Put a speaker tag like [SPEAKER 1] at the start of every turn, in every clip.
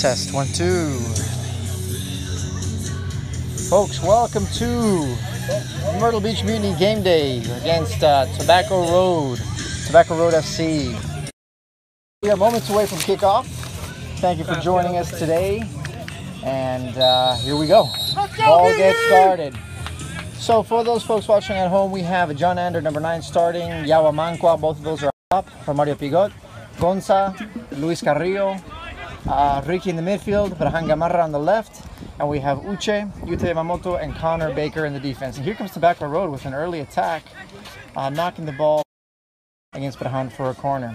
[SPEAKER 1] Test 1, 2. Folks, welcome to Myrtle Beach Mutiny game day against Tobacco Road FC. We are moments away from kickoff. Thank you for joining us today. And here we go. Ball gets started. So for those folks watching at home, we have John Ander, number 9, starting. Yawa Manqua, both of those are up. Romario Pigot, Gonza, Luis Carrillo, Ricky in the midfield, Brahan Gamarra on the left. And we have Uche, Yute Yamamoto, and Connor Baker in the defense. And here comes Tobacco Road with an early attack, knocking the ball against Brahan for a corner.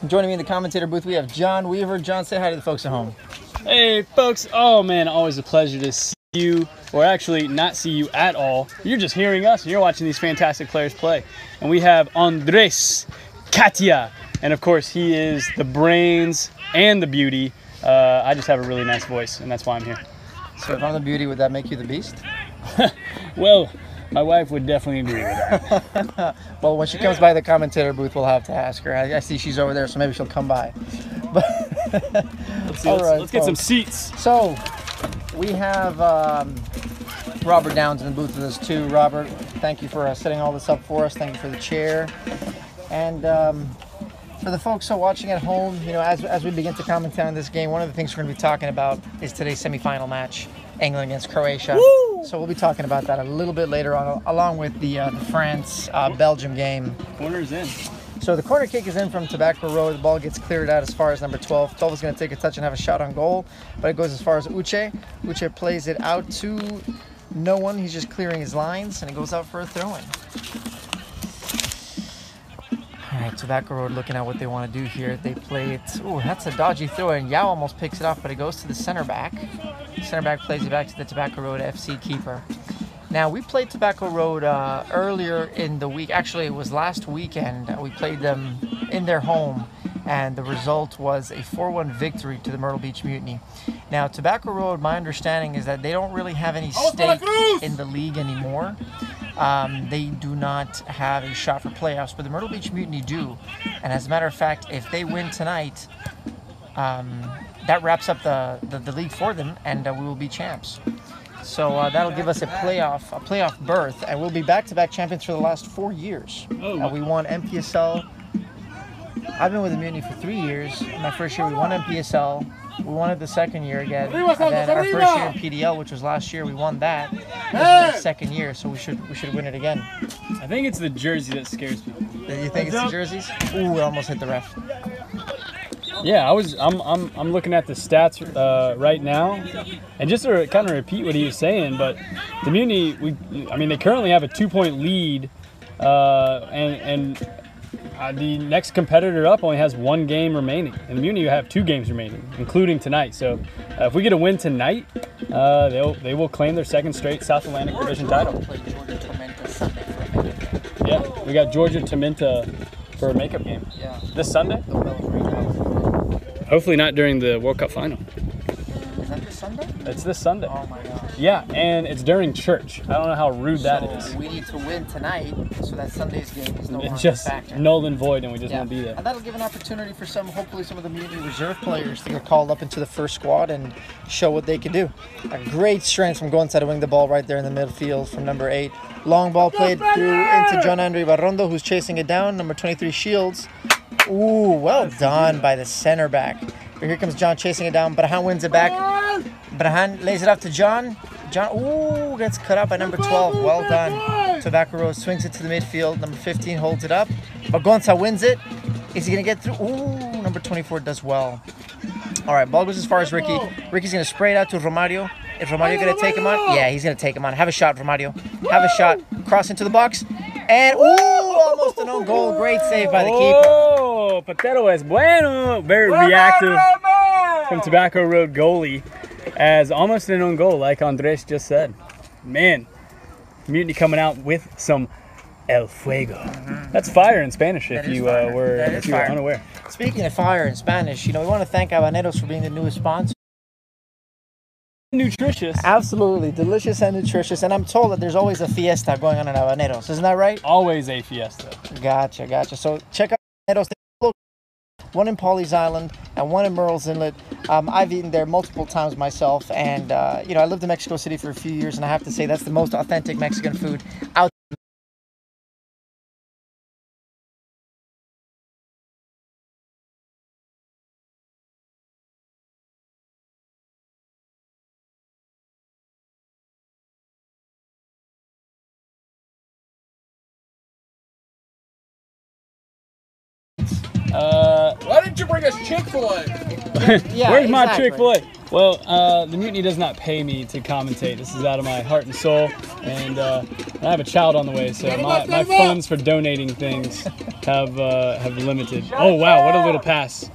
[SPEAKER 1] Joining me in the commentator booth, we have John Weaver. John, say hi to the folks at home.
[SPEAKER 2] Hey, folks. Oh, man, always a pleasure to see you, or actually not see you at all. You're just hearing us, and you're watching these fantastic players play. And we have Andres Katia, and of course, he is the brains and the beauty. I just have a really nice voice, and that's why I'm here.
[SPEAKER 1] So if I'm the beauty, would that make you the beast?
[SPEAKER 2] Well, my wife would definitely agree with that.
[SPEAKER 1] Well, when she comes by the commentator booth, we'll have to ask her. I see she's over there, so maybe she'll come by. But
[SPEAKER 2] let's get some seats.
[SPEAKER 1] So we have Robert Downs in the booth with us too. Robert, thank you for setting all this up for us. Thank you for the chair. And for the folks watching at home, you know, as we begin to commentate on this game, one of the things we're going to be talking about is today's semifinal match, England against Croatia. Woo! So we'll be talking about that a little bit later on, along with the France-Belgium game.
[SPEAKER 2] Corner's in.
[SPEAKER 1] So the corner kick is in from Tobacco Road. The ball gets cleared out as far as number 12. 12 is going to take a touch and have a shot on goal, but it goes as far as Uche. Uche plays it out to no one. He's just clearing his lines, and it goes out for a throw-in. All right, Tobacco Road looking at what they want to do here. They play it. Ooh, that's a dodgy throw-in. Yao almost picks it off, but it goes to the center back. Center back plays it back to the Tobacco Road FC keeper. Now, we played Tobacco Road earlier in the week. Actually, it was last weekend. We played them in their home, and the result was a 4-1 victory to the Myrtle Beach Mutiny. Now, Tobacco Road, my understanding is that they don't really have any stake in the league anymore. They do not have a shot for playoffs, but the Myrtle Beach Mutiny do. And as a matter of fact, if they win tonight, that wraps up the league for them, and we will be champs. So that'll give us a playoff berth, and we'll be back-to-back champions for the last 4 years. We won MPSL. I've been with the Mutiny for 3 years. My first year we won MPSL. We won it the second year again. And then our first year in PDL, which was last year, we won that. This is the second year, so we should win it again.
[SPEAKER 2] I think it's the jersey that scares people.
[SPEAKER 1] You think it's the jerseys? Ooh, it almost hit the ref.
[SPEAKER 2] Yeah, I'm looking at the stats right now, and just to kind of repeat what he was saying, but the Mutiny, they currently have a 2-point lead, and the next competitor up only has 1 game remaining, and the Mutiny have 2 games remaining, including tonight. So if we get a win tonight, they will claim their 2nd straight South Atlantic Division title. Yeah, we got Georgia Tominta for a makeup game.
[SPEAKER 1] Yeah.
[SPEAKER 2] This Sunday? Hopefully not during the World Cup final.
[SPEAKER 1] Is that this Sunday?
[SPEAKER 2] It's this Sunday.
[SPEAKER 1] Oh my gosh.
[SPEAKER 2] Yeah, and it's during church. I don't know how rude that is.
[SPEAKER 1] We need to win tonight so that Sunday's game is no longer
[SPEAKER 2] It's just
[SPEAKER 1] a factor.
[SPEAKER 2] null and void, and we just won't be there.
[SPEAKER 1] And that'll give an opportunity for hopefully some of the Mutiny reserve players to get called up into the first squad and show what they can do. A great strength from Gonza to wing the ball right there in the midfield from number 8. Long ball played through into John Andre Barrondo, who's chasing it down. Number 23, Shields. Ooh, well done by the center back. But here comes John chasing it down. Brahan wins it back. Brahan lays it off to John. John, ooh, gets cut out by number 12. Well done. Tobacco Road swings it to the midfield. Number 15 holds it up. But Gonza wins it. Is he going to get through? Ooh, number 24 does well. All right, ball goes as far as Ricky. Ricky's going to spray it out to Romario. Is Romario going to take him on? Yeah, he's going to take him on. Have a shot, Romario. Have a shot. Cross into the box. And, ooh, almost an own goal. Great save by the keeper.
[SPEAKER 2] Oh, Patero es bueno. Very reactive from Tobacco Road goalie, as almost an own goal, like Andres just said. Man, Mutiny coming out with some El Fuego. That's fire in Spanish, if you were unaware.
[SPEAKER 1] Speaking of fire in Spanish, we want to thank Habaneros for being the newest sponsor.
[SPEAKER 2] Nutritious.
[SPEAKER 1] Absolutely. Delicious and nutritious. And I'm told that there's always a fiesta going on in Habaneros. Isn't that right?
[SPEAKER 2] Always a fiesta.
[SPEAKER 1] Gotcha. So check out Habaneros. one in Pawleys Island, and one in Myrtle's Inlet. I've eaten there multiple times myself, and you know, I lived in Mexico City for a few years, and I have to say that's the most authentic Mexican food out.
[SPEAKER 3] Why didn't you bring us Chick-fil-A?
[SPEAKER 1] Yeah,
[SPEAKER 2] Where's my
[SPEAKER 1] exactly.
[SPEAKER 2] Chick-fil-A? Well, the Mutiny does not pay me to commentate. This is out of my heart and soul, and I have a child on the way, so my funds for donating things have limited. Oh wow, what a little pass!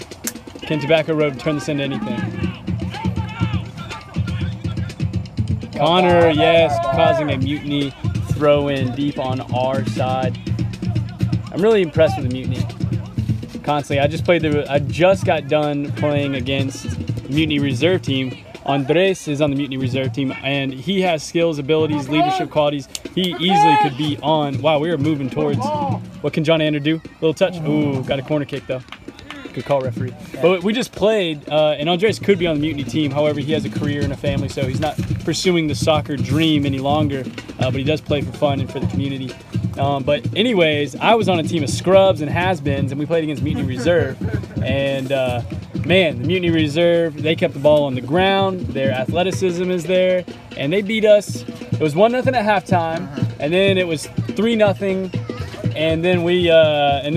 [SPEAKER 2] Can Tobacco Road turn this into anything? Connor, yes, causing a Mutiny throw in deep on our side. I'm really impressed with the Mutiny. Constantly, I just got done playing against the Mutiny reserve team. Andres is on the Mutiny reserve team, and he has skills, abilities, leadership qualities. He easily could be on. Wow, we are moving towards. What can John Ander do? Little touch. Ooh, got a corner kick though. Good call, referee. But we just played, and Andres could be on the Mutiny team. However, he has a career and a family, so he's not pursuing the soccer dream any longer. But he does play for fun and for the community. But anyways, I was on a team of scrubs and has-beens, and we played against Mutiny Reserve. And man, the Mutiny Reserve, they kept the ball on the ground. Their athleticism is there, and they beat us. It was 1-0 at halftime, and then it was 3-0. And then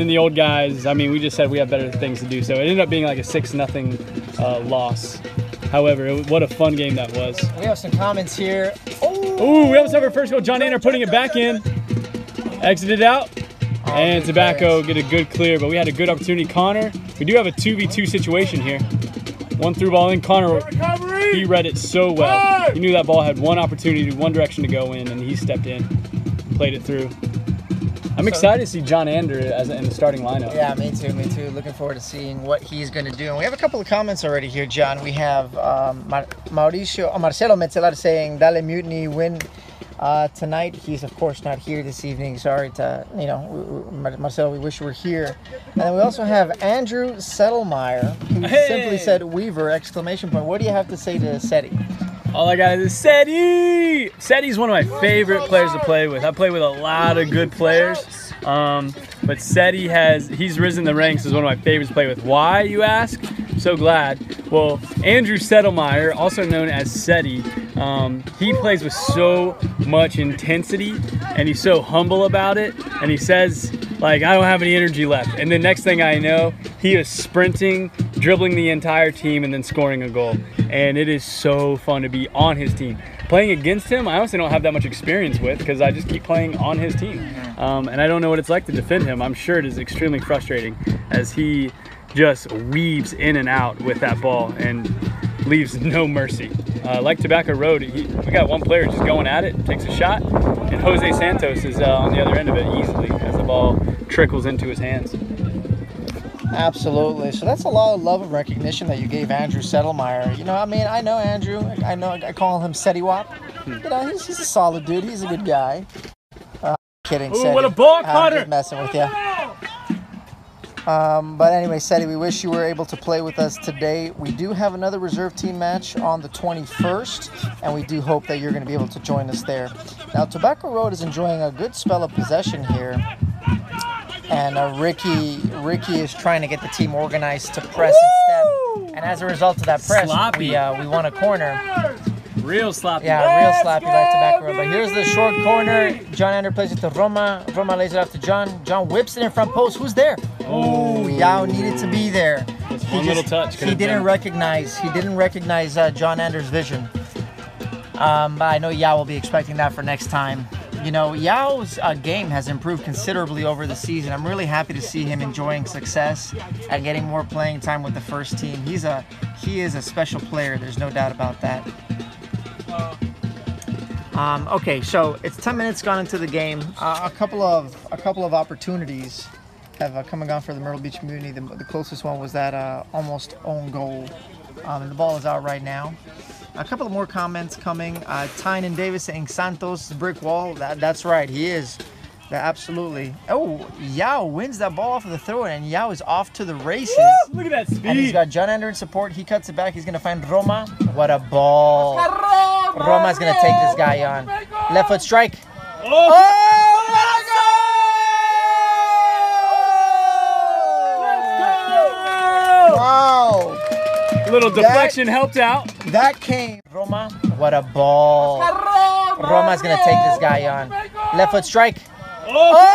[SPEAKER 2] the old guys, I mean, we just said we have better things to do. So it ended up being like a 6-0 loss. However, what a fun game that was.
[SPEAKER 1] We have some comments here.
[SPEAKER 2] Ooh, we almost have our first goal. John Ander putting it back in. Exited out. And Tobacco get a good clear, but we had a good opportunity. Connor, we do have a 2v2 situation here. One through ball in. Connor, he read it so well. He knew that ball had one opportunity, one direction to go in, and he stepped in, played it through. I'm excited to see John Ander in the starting lineup.
[SPEAKER 1] Yeah, me too, me too. Looking forward to seeing what he's going to do. And we have a couple of comments already here, John. We have Marcelo Metzelar saying, Dale Mutiny win tonight. He's, of course, not here this evening. Sorry to, Marcelo, we wish you were here. And then we also have Andrew Settlemeyer, who simply said, Weaver, exclamation point. What do you have to say to Seti?
[SPEAKER 2] All I got is Seti! Seti's one of my favorite players to play with. I play with a lot of good players, but Seti he's risen the ranks as one of my favorites to play with. Why, you ask? So glad. Well, Andrew Settlemeyer, also known as Seti, he plays with so much intensity, and he's so humble about it, and he says, like, I don't have any energy left. And the next thing I know, he is sprinting, dribbling the entire team, and then scoring a goal. And it is so fun to be on his team. Playing against him, I honestly don't have that much experience with because I just keep playing on his team. And I don't know what it's like to defend him. I'm sure it is extremely frustrating as he just weaves in and out with that ball and leaves no mercy. Like Tobacco Road, we got one player just going at it, takes a shot, and Jose Santos is on the other end of it easily as the ball trickles into his hands.
[SPEAKER 1] Absolutely. So that's a lot of love and recognition that you gave Andrew Settlemeyer. You know, I mean, I know Andrew. I call him Seti Wap. You know, he's a solid dude. He's a good guy. Kidding, Seti.
[SPEAKER 2] Ooh, what a ball,
[SPEAKER 1] I'm
[SPEAKER 2] Connor!
[SPEAKER 1] just messing with you. But anyway, Seti, we wish you were able to play with us today. We do have another reserve team match on the 21st, and we do hope that you're going to be able to join us there. Now, Tobacco Road is enjoying a good spell of possession here. And Ricky is trying to get the team organized to press and step. And as a result of that press, we won a corner.
[SPEAKER 2] Real sloppy.
[SPEAKER 1] Yeah, real sloppy by Tobacco Road. But here's the short corner. John Ander plays it to Roma. Roma lays it off to John. John whips it in front post. Who's there? Oh, Yao needed to be there.
[SPEAKER 2] One little touch.
[SPEAKER 1] He didn't recognize John Ander's vision. But I know Yao will be expecting that for next time. You know, Yao's game has improved considerably over the season. I'm really happy to see him enjoying success and getting more playing time with the first team. He is a special player. There's no doubt about that. Okay, so it's 10 minutes gone into the game. A couple of opportunities have come and gone for the Myrtle Beach Mutiny. The closest one was that almost own goal. And the ball is out right now. A couple of more comments coming. Tynan Davis saying Santos brick wall. That's right, he is. Yeah, absolutely. Oh, Yao wins that ball off of the throw-in, and Yao is off to the races.
[SPEAKER 2] Woo! Look at that speed.
[SPEAKER 1] And he's got John Ender in support. He cuts it back. He's going to find Roma. What a ball. Roma's going to take this guy on. Left foot strike.
[SPEAKER 2] Oh!
[SPEAKER 1] Wow.
[SPEAKER 2] A little deflection helped out.
[SPEAKER 1] That came. Roma. What a ball. Roma's going to take this guy on. Left foot strike.
[SPEAKER 2] Oh!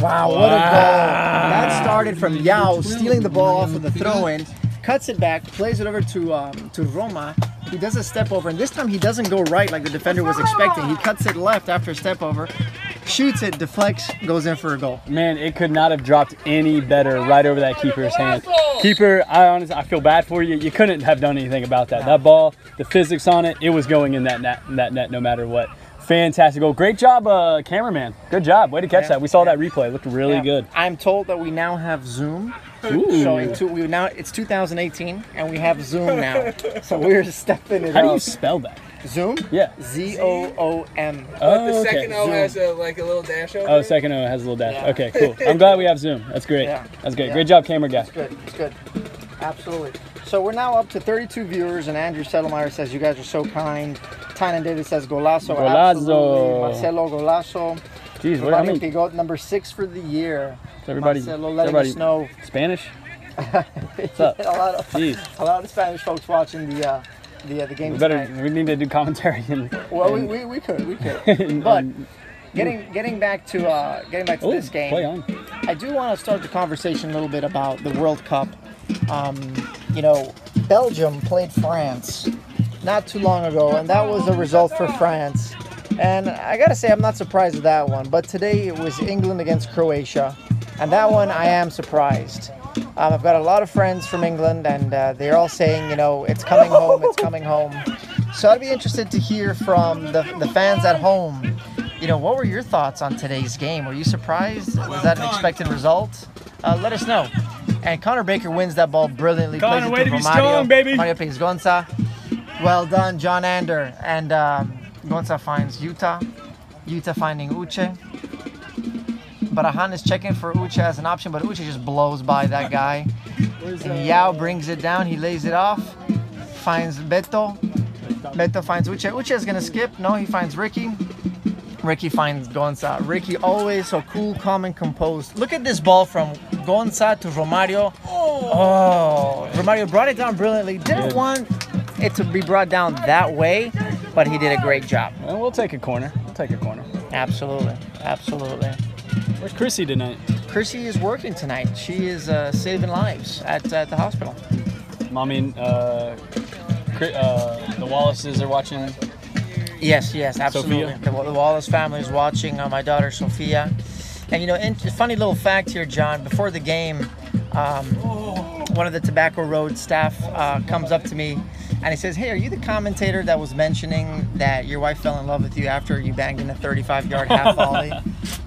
[SPEAKER 1] Wow, what a goal. That started from Yao stealing the ball off of the throw-in, cuts it back, plays it over to Roma. He does a step over, and this time he doesn't go right like the defender was expecting. He cuts it left after a step over, shoots it, deflects, goes in for a goal.
[SPEAKER 2] Man, it could not have dropped any better right over that keeper's hand. Keeper, I feel bad for you. You couldn't have done anything about that. That ball, the physics on it, it was going in that net no matter what. Fantastic goal. Great job, cameraman. Good job. Way to catch that. We saw that replay. It looked really good.
[SPEAKER 1] I'm told that we now have Zoom.
[SPEAKER 2] Ooh.
[SPEAKER 1] Showing it's 2018 and we have Zoom now. So we're stepping it up.
[SPEAKER 2] How do you spell that?
[SPEAKER 1] Zoom?
[SPEAKER 2] Yeah.
[SPEAKER 1] Z-O-O-M.
[SPEAKER 2] Oh,
[SPEAKER 3] The second O
[SPEAKER 1] Zoom.
[SPEAKER 3] has a little dash over.
[SPEAKER 2] Oh, second O has a little dash.
[SPEAKER 1] Yeah.
[SPEAKER 2] Okay, cool. I'm glad we have Zoom. That's great.
[SPEAKER 1] Yeah.
[SPEAKER 2] That's great.
[SPEAKER 1] Yeah.
[SPEAKER 2] Great job, camera guy.
[SPEAKER 1] It's good. It's good. Absolutely. So we're now up to 32 viewers, and Andrew Settlemeyer says, you guys are so kind. Tynan David says, golazo.
[SPEAKER 2] Golazo.
[SPEAKER 1] Absolutely. Marcelo, golazo.
[SPEAKER 2] Jeez, what I mean?
[SPEAKER 1] Pigot, number 6 for the year.
[SPEAKER 2] Everybody,
[SPEAKER 1] Marcelo letting us know.
[SPEAKER 2] Spanish? What's up?
[SPEAKER 1] a lot of Spanish folks watching the game tonight.
[SPEAKER 2] We need to do commentary.
[SPEAKER 1] Well, we could. But getting back to this game.
[SPEAKER 2] Play on.
[SPEAKER 1] I do want to start the conversation a little bit about the World Cup. Belgium played France not too long ago, and that was a result for France. And I gotta say, I'm not surprised with that one. But today it was England against Croatia, and that one I am surprised. I've got a lot of friends from England, and they're all saying, it's coming home, it's coming home. So I'd be interested to hear from the fans at home. What were your thoughts on today's game? Were you surprised? Was that an expected result? Let us know. And Connor Baker wins that ball brilliantly.
[SPEAKER 2] Connor,
[SPEAKER 1] plays it
[SPEAKER 2] way to be strong, baby.
[SPEAKER 1] Mario plays Gonza. Well done, John Ander. And Gonza finds Utah. Utah finding Uche. Barahan is checking for Uche as an option, but Uche just blows by that guy. And Yao brings it down. He lays it off. Finds Beto. Beto finds Uche. Uche is going to skip. No, he finds Ricky. Ricky finds Gonza. Ricky always so cool, calm, and composed. Look at this ball from Gonza to Romario. Oh, Romario brought it down brilliantly. Didn't want it to be brought down that way, but he did a great job.
[SPEAKER 2] Well, we'll take a corner.
[SPEAKER 1] Absolutely.
[SPEAKER 2] Where's Chrissy tonight?
[SPEAKER 1] Chrissy is working tonight. She is saving lives at the hospital.
[SPEAKER 2] Mommy, the Wallaces are watching.
[SPEAKER 1] Yes, absolutely. The Wallace family is watching. My daughter Sophia, and funny little fact here, John. Before the game, one of the Tobacco Road staff comes up to me, and he says, "Hey, are you the commentator that was mentioning that your wife fell in love with you after you banged in a 35-yard half volley?"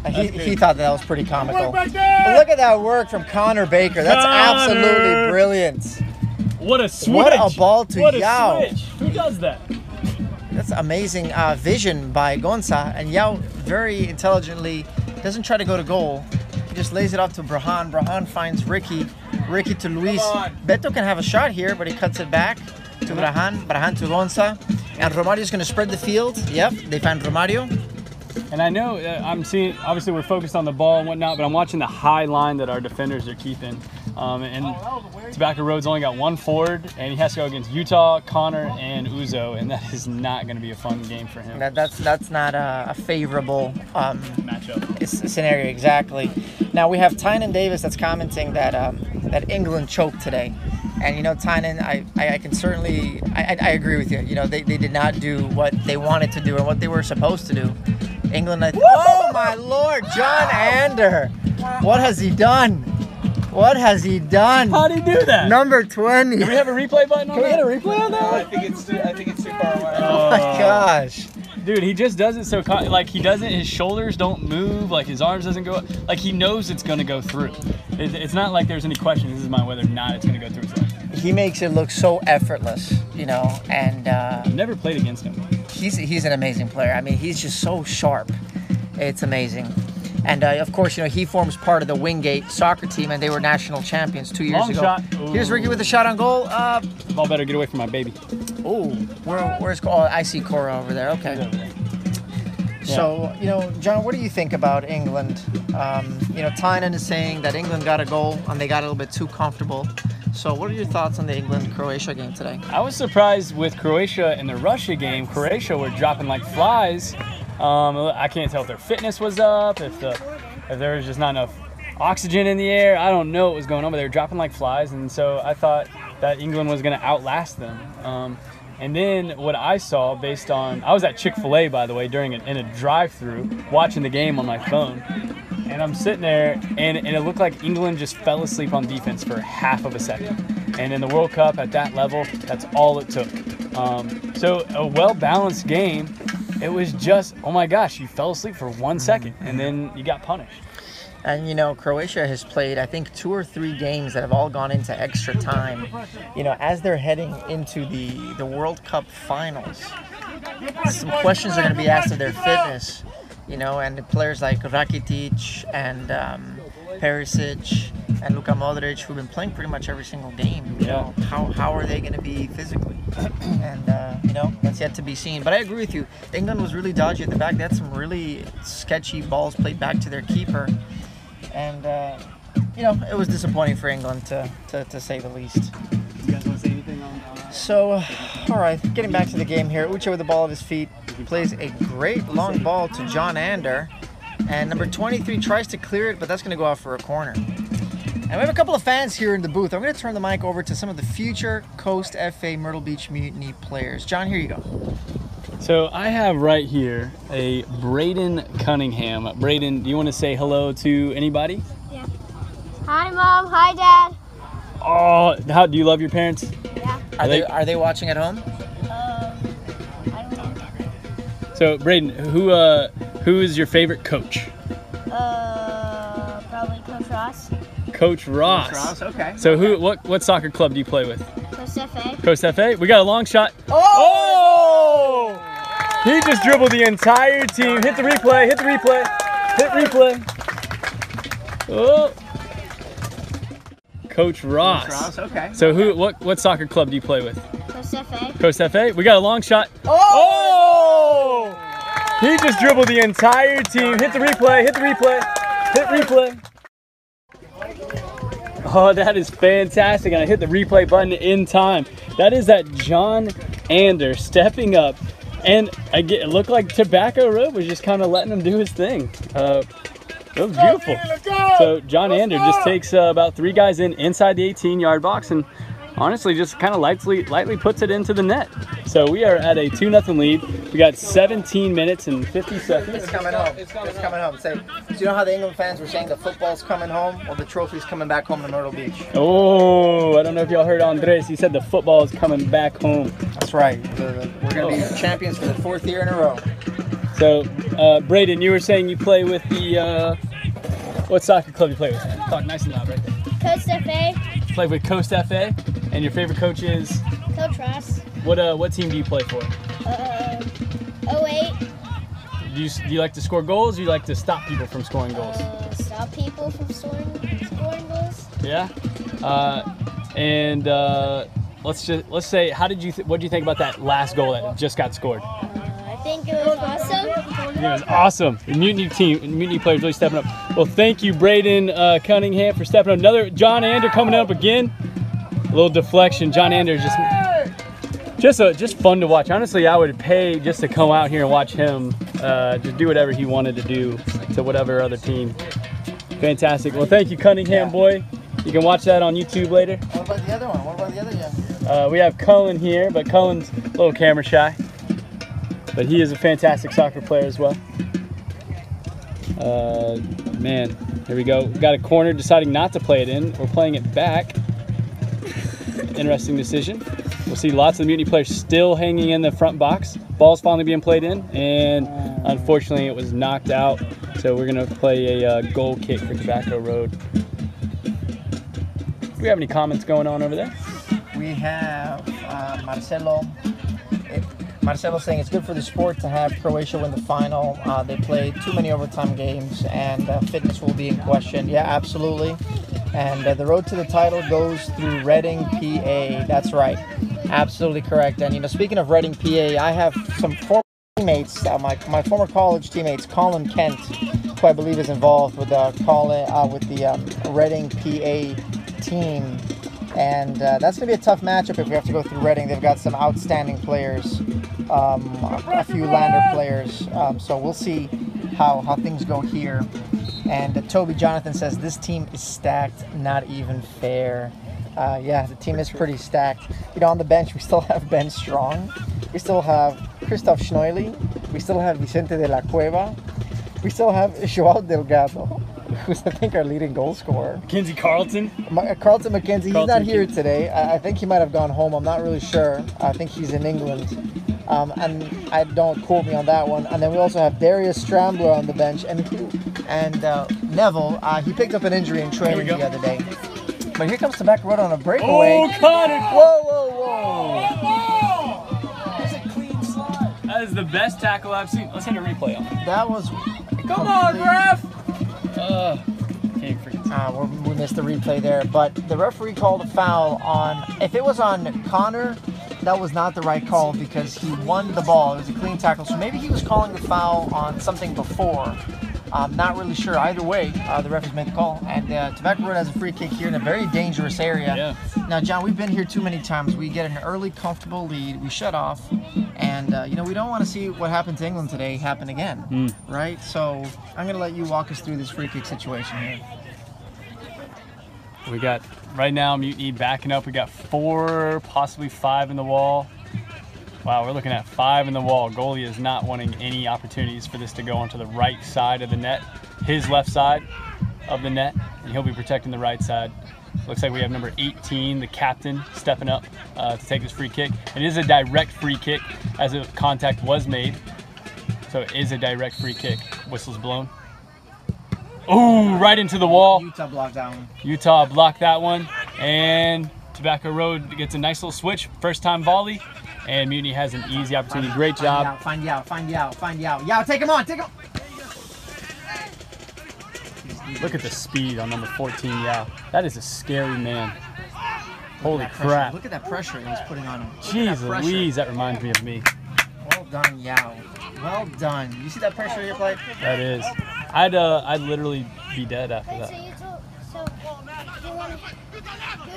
[SPEAKER 1] He thought that was pretty comical. But look at that work from Connor Baker. That's absolutely brilliant.
[SPEAKER 2] What a switch!
[SPEAKER 1] What a ball to
[SPEAKER 2] what
[SPEAKER 1] Yao.
[SPEAKER 2] A switch. Who does that?
[SPEAKER 1] That's amazing vision by Gonza, and Yao very intelligently doesn't try to go to goal. He just lays it off to Brahan. Brahan finds Ricky. Ricky to Luis. Beto can have a shot here, but he cuts it back to Brahan. Brahan to Gonza. And Romario's going to spread the field. Yep, they find Romario.
[SPEAKER 2] And I know I'm seeing, obviously we're focused on the ball and whatnot, but I'm watching the high line that our defenders are keeping. And Tobacco Road's only got one forward, and he has to go against Utah, Connor, and Uzo, and that is not going to be a fun game for him.
[SPEAKER 1] That's not a favorable
[SPEAKER 2] matchup
[SPEAKER 1] scenario, exactly. Now we have Tynan Davis that's commenting that England choked today. And Tynan, I can certainly, I agree with you. They did not do what they wanted to do and what they were supposed to do. England, oh my Lord, John Ander, what has he done? What has he done?
[SPEAKER 2] How did he do that?
[SPEAKER 1] Number 20.
[SPEAKER 2] Do we have a replay button on that?
[SPEAKER 1] Can we get a replay on that?
[SPEAKER 3] I think it's too far away.
[SPEAKER 1] Oh my gosh.
[SPEAKER 2] Dude, he just does it so, he doesn't, his shoulders don't move, his arms doesn't go, he knows it's going to go through. It's not like there's any question in his mind whether or not it's going to go through.
[SPEAKER 1] He makes it look so effortless, and...
[SPEAKER 2] I've never played against him.
[SPEAKER 1] he's an amazing player. I mean, he's just so sharp. It's amazing. And of course, you know, he forms part of the Wingate soccer team, and they were national champions 2 years ago.
[SPEAKER 2] Shot.
[SPEAKER 1] Here's Ricky with a shot on goal.
[SPEAKER 2] Ball better get away from my baby.
[SPEAKER 1] Oh, where's Cora? Oh, I see Cora over there. Okay. So, you know, John, what do you think about England? You know, Tynan is saying that England got a goal and they got a little bit too comfortable. So what are your thoughts on the England-Croatia game today?
[SPEAKER 2] I was surprised with Croatia in the Russia game. Croatia were dropping like flies. I can't tell if their fitness was up, if there was just not enough oxygen in the air. I don't know what was going on, but they were dropping like flies. And so I thought that England was going to outlast them. And then what I saw based on, I was at Chick-fil-A, by the way, in a drive-through, watching the game on my phone. And I'm sitting there, and it looked like England just fell asleep on defense for half of a second. And in the World Cup, at that level, that's all it took. So a well-balanced game. It was just, oh my gosh, you fell asleep for 1 second, and then you got punished.
[SPEAKER 1] And, you know, Croatia has played, I think, 2 or 3 games that have all gone into extra time. You know, as they're heading into the World Cup finals, some questions are going to be asked of their fitness. You know, and players like Rakitic and Perisic and Luka Modric, who've been playing pretty much every single game. You know, how are they going to be physically? And, you know, that's yet to be seen. But I agree with you. England was really dodgy at the back. They had some really sketchy balls played back to their keeper. And, you know, it was disappointing for England, to say the least.
[SPEAKER 2] You guys want to say anything on that?
[SPEAKER 1] So, all right, getting back to the game here. Uche with the ball at his feet plays a great long ball to John Ander. And number 23 tries to clear it, but that's going to go out for a corner. And we have a couple of fans here in the booth. I'm going to turn the mic over to some of the future Coast FA Myrtle Beach Mutiny players. John, here you go.
[SPEAKER 2] So I have right here a Braden Cunningham. Braden, do you want to say hello to anybody?
[SPEAKER 4] Yeah. Hi, Mom. Hi, Dad.
[SPEAKER 2] Oh, how do you love your parents?
[SPEAKER 4] Yeah.
[SPEAKER 1] Are they watching at home?
[SPEAKER 4] I don't know.
[SPEAKER 2] So Braden, who is your favorite coach?
[SPEAKER 4] Probably Coach Ross.
[SPEAKER 2] Coach Ross.
[SPEAKER 1] Coach Ross, okay.
[SPEAKER 2] So what soccer club do you play with?
[SPEAKER 4] Coach FA.
[SPEAKER 2] Coast FA. We got a long shot. Oh! He just dribbled the entire team. Hit the replay. Hit the replay. Hit replay. Oh! Coach Ross.
[SPEAKER 1] Coach Ross, okay.
[SPEAKER 2] So what soccer club do you play with?
[SPEAKER 4] Coach FA.
[SPEAKER 2] Coast FA. We got a long shot. Oh! He just dribbled the entire team. Hit the replay. Hit the replay. Hit replay. Oh, that is fantastic. And I hit the replay button in time. That is that John Ander stepping up. And it looked like Tobacco Road was just kind of letting him do his thing. It was beautiful. So John Ander just takes about 3 guys inside the 18-yard box and honestly just kind of lightly puts it into the net. So we are at a 2-0 lead. We got 17 minutes and 50 seconds.
[SPEAKER 1] It's coming home. It's coming home. So you know how the England fans were saying the football's coming home? Well, the trophy's coming back home to Myrtle Beach.
[SPEAKER 2] Oh, I don't know if y'all heard Andres. He said the football is coming back home.
[SPEAKER 1] That's right. We're going to be champions for the 4th year in a row.
[SPEAKER 2] So, Braden, you were saying you play with the, what soccer club you play with? Talk nice and loud right there.
[SPEAKER 4] Coach FA.
[SPEAKER 2] Play with Coast FA, and your favorite coach is?
[SPEAKER 4] Coach Ross.
[SPEAKER 2] What team do you play for?
[SPEAKER 4] 08.
[SPEAKER 2] Do you like to score goals, or do you like to stop people from scoring goals?
[SPEAKER 4] Stop people from scoring goals.
[SPEAKER 2] Yeah. Let's say, what did you think about that last goal that just got scored?
[SPEAKER 4] I think it was awesome.
[SPEAKER 2] It was awesome. The Mutiny players really stepping up. Well, thank you, Braden Cunningham, for stepping up. Another John Ander coming up again. A little deflection. John Ander just fun to watch. Honestly, I would pay just to come out here and watch him just do whatever he wanted to do to whatever other team. Fantastic. Well, thank you, Cunningham boy. You can watch that on YouTube later.
[SPEAKER 1] What about the other one? What about the other one?
[SPEAKER 2] We have Cullen here, but Cullen's a little camera shy. But he is a fantastic soccer player as well. Man, here we go. We've got a corner deciding not to play it in. We're playing it back. Interesting decision. We'll see lots of the Mutiny players still hanging in the front box. Ball's finally being played in, and unfortunately it was knocked out. So we're going to play a goal kick for Tobacco Road. Do we have any comments going on over there?
[SPEAKER 1] We have Marcelo. Marcelo saying it's good for the sport to have Croatia win the final. They played too many overtime games, and fitness will be in question. Yeah, absolutely. And the road to the title goes through Reading, PA. That's right. Absolutely correct. And, you know, speaking of Reading, PA, I have some former teammates, my former college teammates, Colin Kent, who I believe is involved with the Reading, PA team. And that's going to be a tough matchup if we have to go through Reading. They've got some outstanding players, a few Lander players. So we'll see how things go here. And Toby Jonathan says, this team is stacked, not even fair. Yeah, the team is pretty stacked. You know, on the bench, we still have Ben Strong. We still have Christoph Schneuli. We still have Vicente de la Cueva. We still have Joao Delgado, who's, I think, our leading goal scorer.
[SPEAKER 2] Mackenzie Carlton.
[SPEAKER 1] Carlton McKenzie. He's not here today. I think he might have gone home. I'm not really sure. I think he's in England. And I don't quote me on that one. And then we also have Darius Strambler on the bench. And Neville, he picked up an injury in training the other day. But here comes Tobacco Road on a breakaway.
[SPEAKER 2] Oh, Connor!
[SPEAKER 1] Whoa, whoa, whoa!
[SPEAKER 3] That's a clean slide.
[SPEAKER 2] That is the best tackle I've seen. Let's hit a replay on it.
[SPEAKER 1] That was...
[SPEAKER 2] Come on, ref! Can't freaking...
[SPEAKER 1] we missed the replay there. But the referee called a foul on... If it was on Connor, that was not the right call because he won the ball. It was a clean tackle. So maybe he was calling the foul on something before. I'm not really sure. Either way, the referees made the call. And Tobacco Road has a free kick here in a very dangerous area.
[SPEAKER 2] Yeah.
[SPEAKER 1] Now, John, we've been here too many times. We get an early, comfortable lead. We shut off. And, you know, we don't want to see what happened to England today happen again. Right? So I'm going to let you walk us through this free kick situation here.
[SPEAKER 2] We got, right now, Mutiny backing up. We got 4, possibly 5 in the wall. Wow, we're looking at 5 in the wall. Goalie is not wanting any opportunities for this to go onto the right side of the net, his left side of the net, and he'll be protecting the right side. Looks like we have number 18, the captain, stepping up to take this free kick. It is a direct free kick as a contact was made, so it is a direct free kick. Whistle's blown. Oh, right into the wall.
[SPEAKER 1] Utah blocked that one.
[SPEAKER 2] Utah blocked that one, and Tobacco Road gets a nice little switch. First time volley. And Mutiny has an easy opportunity. Great job.
[SPEAKER 1] Find Yao. Yao, take him on.
[SPEAKER 2] Look at the speed on number 14, Yao. That is a scary man. Holy crap.
[SPEAKER 1] Look at that pressure he's putting on him.
[SPEAKER 2] Jeez Louise, that reminds me of me.
[SPEAKER 1] Well done, Yao. Well done. You see that pressure you applied?
[SPEAKER 2] That is. I'd literally be dead after that.
[SPEAKER 4] So who did you want to tell him?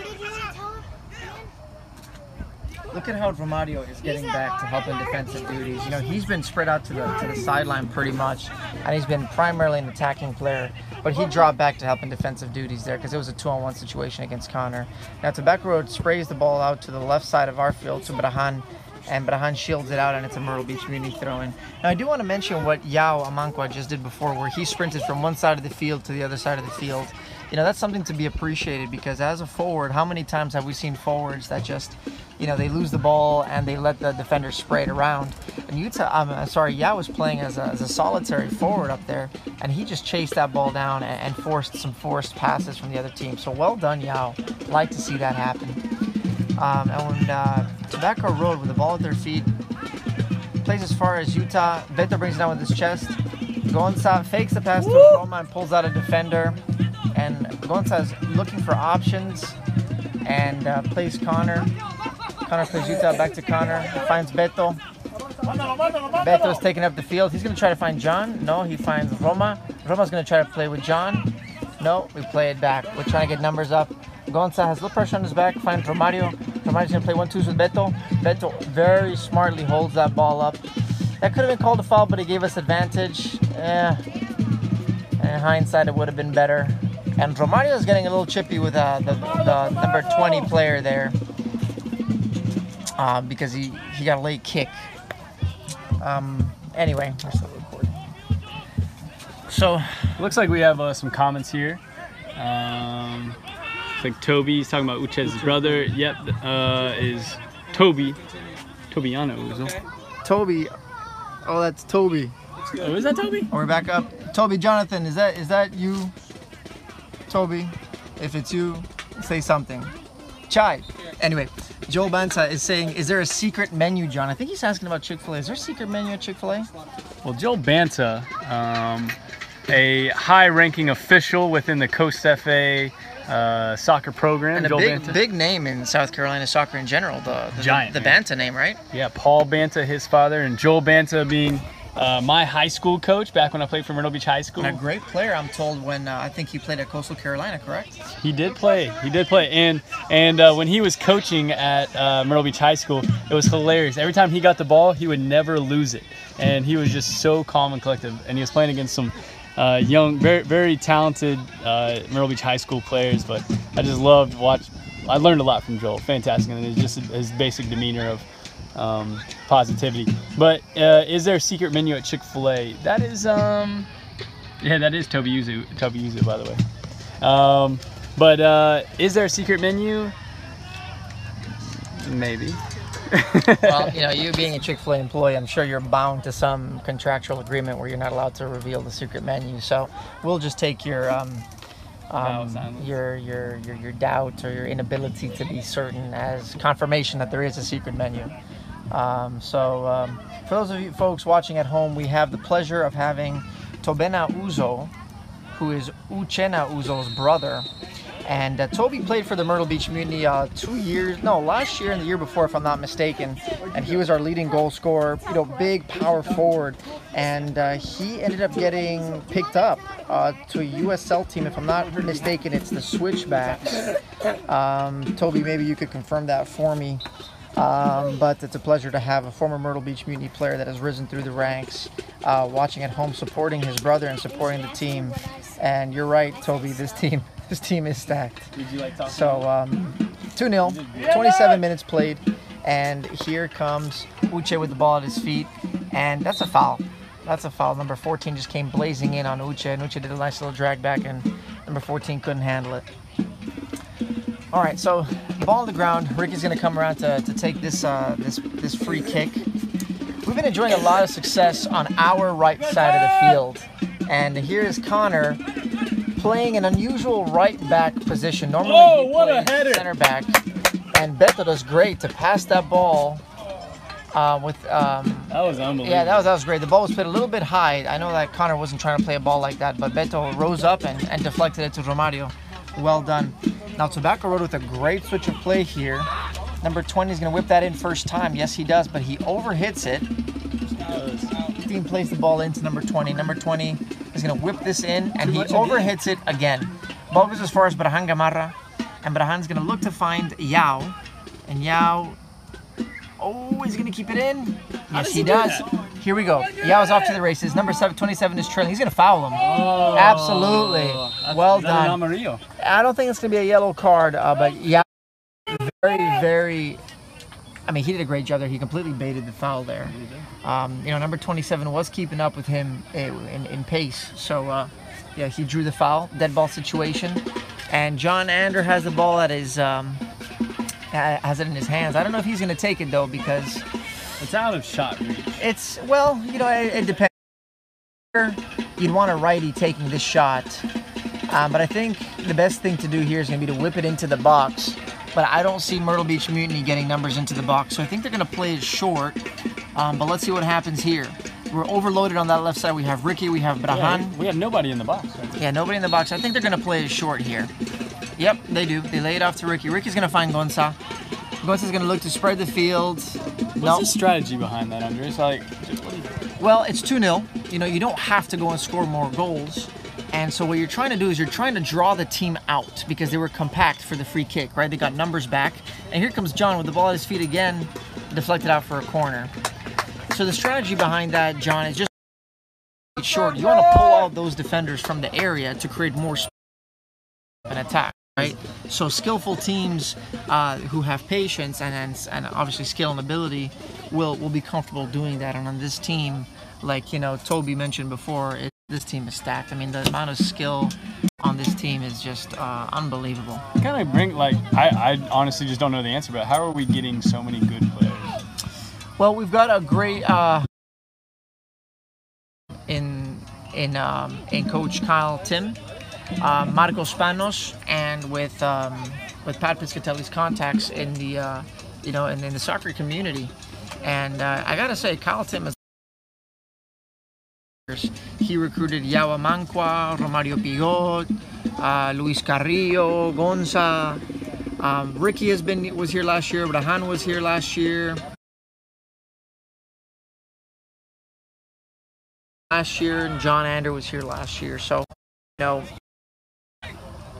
[SPEAKER 1] Look at how Romario is getting back to helping defensive duties. You know, he's been spread out to the sideline pretty much, and he's been primarily an attacking player, but he dropped back to helping defensive duties there because it was a 2-on-1 situation against Connor. Now, Tobacco Road sprays the ball out to the left side of our field to Brahan, and Brahan shields it out, and it's a Myrtle Beach Mutiny throw-in. Now, I do want to mention what Yao Amankwa just did before, where he sprinted from one side of the field to the other side of the field. You know, that's something to be appreciated because as a forward, how many times have we seen forwards that just, you know, they lose the ball and they let the defender spray it around? And Yao was playing as a solitary forward up there, and he just chased that ball down and forced some forced passes from the other team. So well done, Yao. Like to see that happen. And when Tobacco Road with the ball at their feet plays as far as Utah, Beto brings it down with his chest. Gonza fakes the pass to Roma and pulls out a defender. And Gonza is looking for options and plays Connor. Connor plays Utah back to Connor. He finds Beto. Beto is taking up the field. He's going to try to find John. No, he finds Roma. Roma's going to try to play with John. No, we play it back. We're trying to get numbers up. Gonza has a little pressure on his back. Finds Romario. Romario's going to play 1-2s with Beto. Beto very smartly holds that ball up. That could have been called a foul, but it gave us advantage. In hindsight, it would have been better. And Romario is getting a little chippy with the number 20 player there because he got a late kick. Anyway, we're still recording.
[SPEAKER 2] So, looks like we have some comments here. It's like Toby's talking about Uchez's brother. Yep, is Toby. Tobiano Uzo.
[SPEAKER 1] Toby. Oh, that's Toby.
[SPEAKER 2] Oh, is that Toby?
[SPEAKER 1] Oh, we're back up. Toby Jonathan, is that you? Toby, if it's you, say something. Chai. Anyway, Joel Banta is saying, is there a secret menu, John? I think he's asking about Chick-fil-A. Is there a secret menu at Chick-fil-A?
[SPEAKER 2] Well, Joel Banta, a high-ranking official within the Coast FA soccer program.
[SPEAKER 1] And
[SPEAKER 2] Joel
[SPEAKER 1] a
[SPEAKER 2] Banta.
[SPEAKER 1] big name in South Carolina soccer in general. The
[SPEAKER 2] Giant.
[SPEAKER 1] The Banta name, right?
[SPEAKER 2] Yeah, Paul Banta, his father, and Joel Banta being my high school coach back when I played for Myrtle Beach High School.
[SPEAKER 1] And a great player, I'm told, when I think he played at Coastal Carolina, correct?
[SPEAKER 2] He did play. And when he was coaching at Myrtle Beach High School, it was hilarious. Every time he got the ball, he would never lose it. And he was just so calm and collective. And he was playing against some young, very, very talented Myrtle Beach High School players. But I just loved I learned a lot from Joel. Fantastic. And it's just his basic demeanor of positivity. But is there a secret menu at Chick-fil-A? That is that is Toby Yuzu, by the way. But is there a secret menu? Maybe.
[SPEAKER 1] Well, you being a Chick-fil-A employee, I'm sure you're bound to some contractual agreement where you're not allowed to reveal the secret menu. So we'll just take your your doubt or your inability to be certain as confirmation that there is a secret menu. For those of you folks watching at home, we have the pleasure of having Tobena Uzo, who is Uchenna Uzo's brother. And Toby played for the Myrtle Beach Mutiny last year and the year before, if I'm not mistaken. And he was our leading goal scorer, big power forward. And he ended up getting picked up to a USL team, if I'm not mistaken. It's the Switchbacks. Toby, maybe you could confirm that for me. But it's a pleasure to have a former Myrtle Beach Mutiny player that has risen through the ranks, watching at home, supporting his brother and supporting the team. And you're right, Toby, this team is stacked.
[SPEAKER 2] Would you like talking?
[SPEAKER 1] So 2-0, 27 minutes played, and here comes Uche with the ball at his feet, and that's a foul. That's a foul. Number 14 just came blazing in on Uche, and Uche did a nice little drag back, and number 14 couldn't handle it. All right, so ball on the ground. Ricky's going to come around to take this this free kick. We've been enjoying a lot of success on our right side of the field, and here is Connor playing an unusual right back position. Normally he plays center back, and Beto does great to pass that ball that
[SPEAKER 2] was unbelievable.
[SPEAKER 1] Yeah, that was great. The ball was played a little bit high. I know that Connor wasn't trying to play a ball like that, but Beto rose up and deflected it to Romario. Well done. Now Tobacco Road with a great switch of play here. Number 20 is going to whip that in first time. Yes, he does, but he overhits it. Dean plays the ball into number 20. Number 20 is going to whip this in, and he overhits it again. Ball goes as far as Brahan Gamarra, and Brahan's going to look to find Yao. And Yao, he's going to keep it in. Yes, he does. Here we go. Yao's off to the races. Number 27 is trailing. He's going to foul him. Absolutely. Well done. I don't think it's going to be a yellow card, but Yao, very, I mean, he did a great job there. He completely baited the foul there. Number 27 was keeping up with him in pace. So, yeah, he drew the foul. Dead ball situation. And John Ander has the ball at his, has it in his hands. I don't know if he's going to take it, though, because
[SPEAKER 2] it's out of shot reach.
[SPEAKER 1] It's, well, it depends. You'd want a righty taking this shot. But I think the best thing to do here is going to be to whip it into the box. But I don't see Myrtle Beach Mutiny getting numbers into the box. So I think they're going to play it short. But let's see what happens here. We're overloaded on that left side. We have Ricky, we have Brahan.
[SPEAKER 2] Yeah, we have nobody in the box. Right?
[SPEAKER 1] Yeah, nobody in the box. I think they're going to play it short here. Yep, they do. They lay it off to Ricky. Ricky's going to find Gonza. Gonza's going to look to spread the field.
[SPEAKER 2] What's the strategy behind that, Andres?
[SPEAKER 1] Well, it's 2-0. You don't have to go and score more goals. And so what you're trying to do is you're trying to draw the team out because they were compact for the free kick, right? They got numbers back. And here comes John with the ball at his feet again, deflected out for a corner. So the strategy behind that, John, is just short. You want to pull out those defenders from the area to create more space and attack, right? So skillful teams who have patience and obviously skill and ability will be comfortable doing that. And on this team, like Toby mentioned before, this team is stacked. I mean, the amount of skill on this team is just unbelievable.
[SPEAKER 2] Kind of I honestly just don't know the answer, but how are we getting so many good players?
[SPEAKER 1] Well, we've got a great in Coach Kyle Tim, Marcos Panos, and with Pat Piscatelli's contacts in the you know, in the soccer community. And I gotta say, Kyle Tim is. He recruited Yawa Manqua, Romario Pigot, Luis Carrillo, Gonza. Ricky was here last year. Brahan was here last year. And John Ander was here last year. So, you know,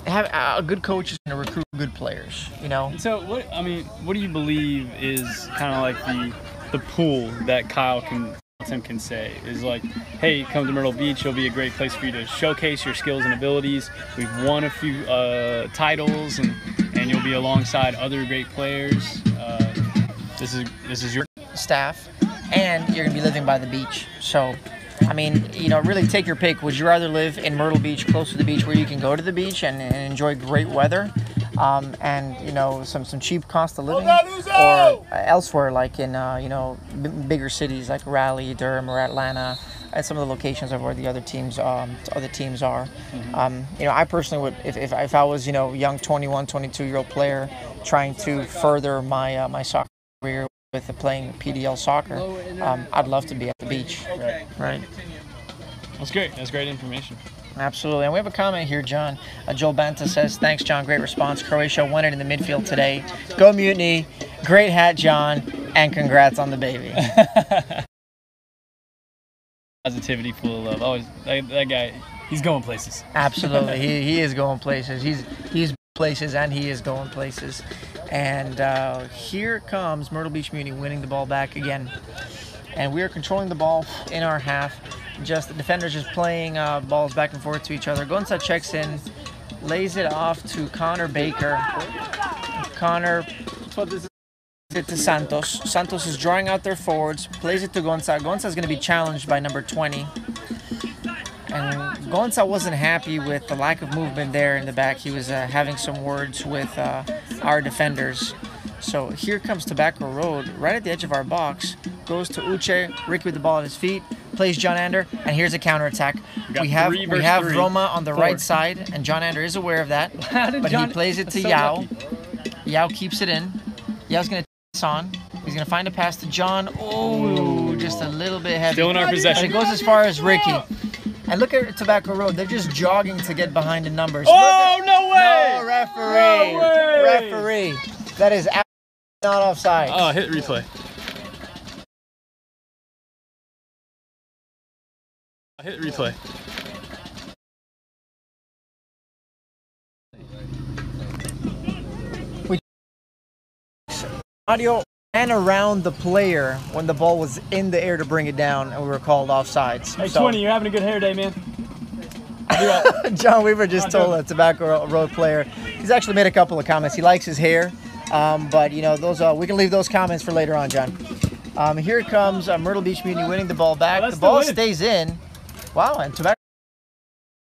[SPEAKER 1] have a good coach is going to recruit good players. You know.
[SPEAKER 2] So what do you believe is kind of like the pool that Tim can say is like, hey, come to Myrtle Beach, it'll be a great place for you to showcase your skills and abilities. We've won a few titles, and you'll be alongside other great players. This is your
[SPEAKER 1] staff, and you're gonna be living by the beach. So, I mean, you know, really take your pick. Would you rather live in Myrtle Beach, close to the beach, where you can go to the beach and enjoy great weather, and you know, some cheap cost of living, or elsewhere like in you know, bigger cities like Raleigh, Durham, or Atlanta, and some of the locations of where the other teams are. You know, I personally would, if I was, you know, young 21, 22-year-old player trying to further my my soccer career with playing PDL soccer, I'd love to be at the beach. Right.
[SPEAKER 2] That's great. That's great information.
[SPEAKER 1] Absolutely. And we have a comment here, John. Joel Banta says, thanks, John. Great response. Croatia won it in the midfield today. Go Mutiny. Great hat, John. And congrats on the baby.
[SPEAKER 2] Positivity, full of love. Always, that guy, he's going places.
[SPEAKER 1] Absolutely. He is going places. He's places, and he is going places. And here comes Myrtle Beach Mutiny winning the ball back again. And we are controlling the ball in our half. Just the defenders just playing balls back and forth to each other. Gonza checks in, lays it off to Connor Baker. Connor it to Santos. Santos is drawing out their forwards, plays it to Gonza. Gonza is going to be challenged by number 20. And Gonza wasn't happy with the lack of movement there in the back. He was having some words with our defenders. So here comes Tobacco Road, right at the edge of our box. Goes to Uche, Ricky with the ball at his feet, plays John Ander, and here's a counterattack. We have Roma on the right side, and John Ander is aware of that. But he plays it to Yao. Yao keeps it in. Yao's going to pass on. He's going to find a pass to John. Oh, just a little bit heavy.
[SPEAKER 2] Still in our possession.
[SPEAKER 1] But it goes as far as Ricky. And look at Tobacco Road. They're just jogging to get behind the numbers.
[SPEAKER 2] Oh, no way!
[SPEAKER 1] No, referee.
[SPEAKER 2] No way!
[SPEAKER 1] Referee. That is not offside.
[SPEAKER 2] Oh, hit replay. Hit replay.
[SPEAKER 1] Audio and around the player when the ball was in the air to bring it down, and we were called offsides.
[SPEAKER 2] Hey, 20, you're having a good hair day, man.
[SPEAKER 1] John Weaver just told a Tobacco Road player. He's actually made a couple of comments. He likes his hair, but you know, those we can leave those comments for later on, John. Here comes Myrtle Beach Mutiny winning the ball back. The ball stays in. Wow, and Tobacco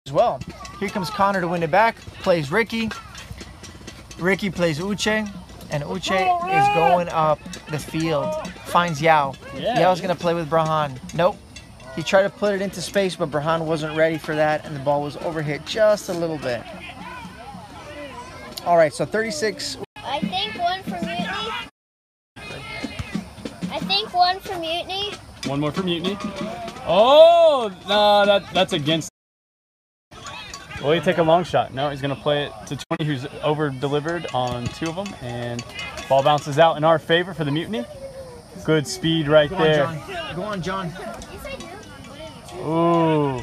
[SPEAKER 1] as well. Here comes Connor to win it back. Plays Ricky. Ricky plays Uche. And Uche is going up the field. Finds Yao. Yao's going to play with Brahan. Nope. He tried to put it into space, but Brahan wasn't ready for that, and the ball was overhit just a little bit. All right, so 36.
[SPEAKER 4] I think one for Mutiny. I think one for Mutiny.
[SPEAKER 2] One more for Mutiny. Oh, no, that's against. Will he take a long shot? No, he's going to play it to 20, who's over-delivered on 2 of them, and ball bounces out in our favor for the Mutiny. Good speed right there.
[SPEAKER 1] Go on, John.
[SPEAKER 2] Ooh.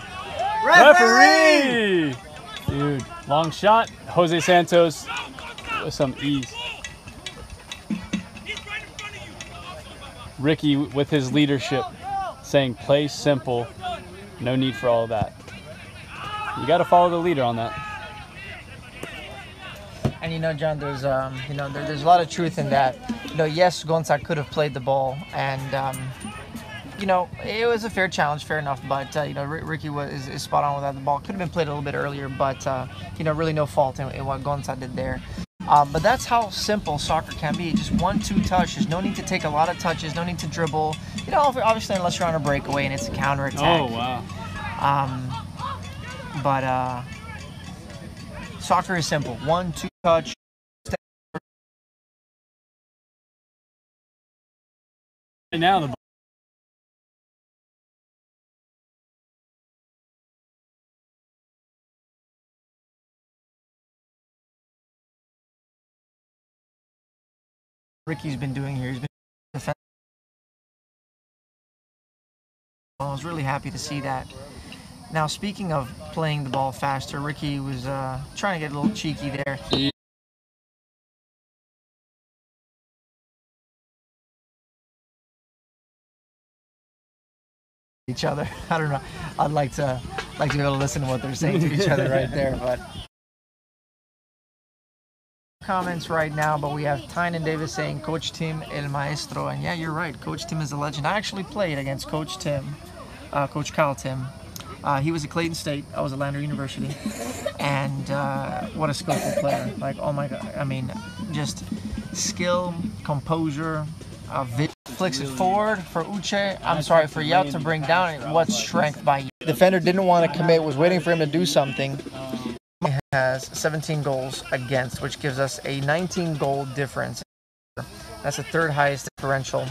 [SPEAKER 2] Referee! Dude, long shot. Jose Santos with some ease. Ricky with his leadership saying play simple, no need for all that. You got to follow the leader on that.
[SPEAKER 1] And you know, John, there's you know, there's a lot of truth in that. You know, yes, Gonza could have played the ball, and you know, it was a fair challenge, fair enough. But you know, Ricky is spot on with that. The ball could have been played a little bit earlier, but you know, really no fault in what Gonza did there. But that's how simple soccer can be. Just 1-2 touches. No need to take a lot of touches. No need to dribble. You know, obviously unless you're on a breakaway and it's a counterattack.
[SPEAKER 2] Oh wow.
[SPEAKER 1] But soccer is simple. 1-2 touch.
[SPEAKER 2] now the
[SPEAKER 1] Ricky's been doing here. He's been defending. I was really happy to see that. Now, speaking of playing the ball faster, Ricky was trying to get a little cheeky there. Each other. I don't know. I'd like to be able to listen to what they're saying to each other right there, but comments right now, but we have Tynan Davis saying Coach Tim El Maestro, and yeah, you're right. Coach Tim is a legend. I actually played against Coach Tim, Coach Kyle Tim. He was at Clayton State. I was at Lander University, and what a skillful player! Like, oh my God! I mean, just skill, composure. Flicks it forward for Uche. I'm sorry, for Yao to bring down. What strength by you. Defender didn't want to commit. Was waiting for him to do something. He has 17 goals against, which gives us a 19-goal difference. That's the third highest differential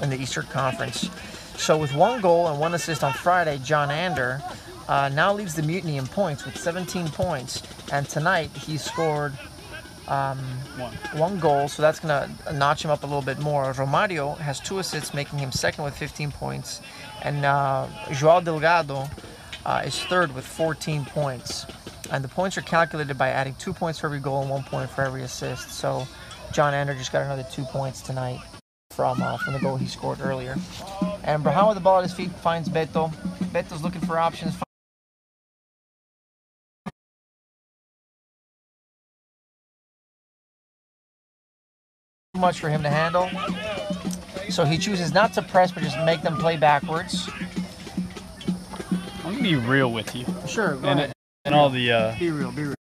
[SPEAKER 1] in the Eastern Conference. So with 1 goal and 1 assist on Friday, John Ander now leads the Mutiny in points with 17 points. And tonight he scored 1 goal, so that's going to notch him up a little bit more. Romario has 2 assists, making him second with 15 points. And Joao Delgado is third with 14 points. And the points are calculated by adding 2 points for every goal and 1 point for every assist. So John Ander just got another 2 points tonight from the goal he scored earlier. And Braham with the ball at his feet finds Beto. Beto's looking for options. Too much for him to handle. So he chooses not to press, but just make them play backwards.
[SPEAKER 2] I'm gonna be real with you.
[SPEAKER 1] Sure, go ahead.
[SPEAKER 2] And all the
[SPEAKER 1] Be real, be real.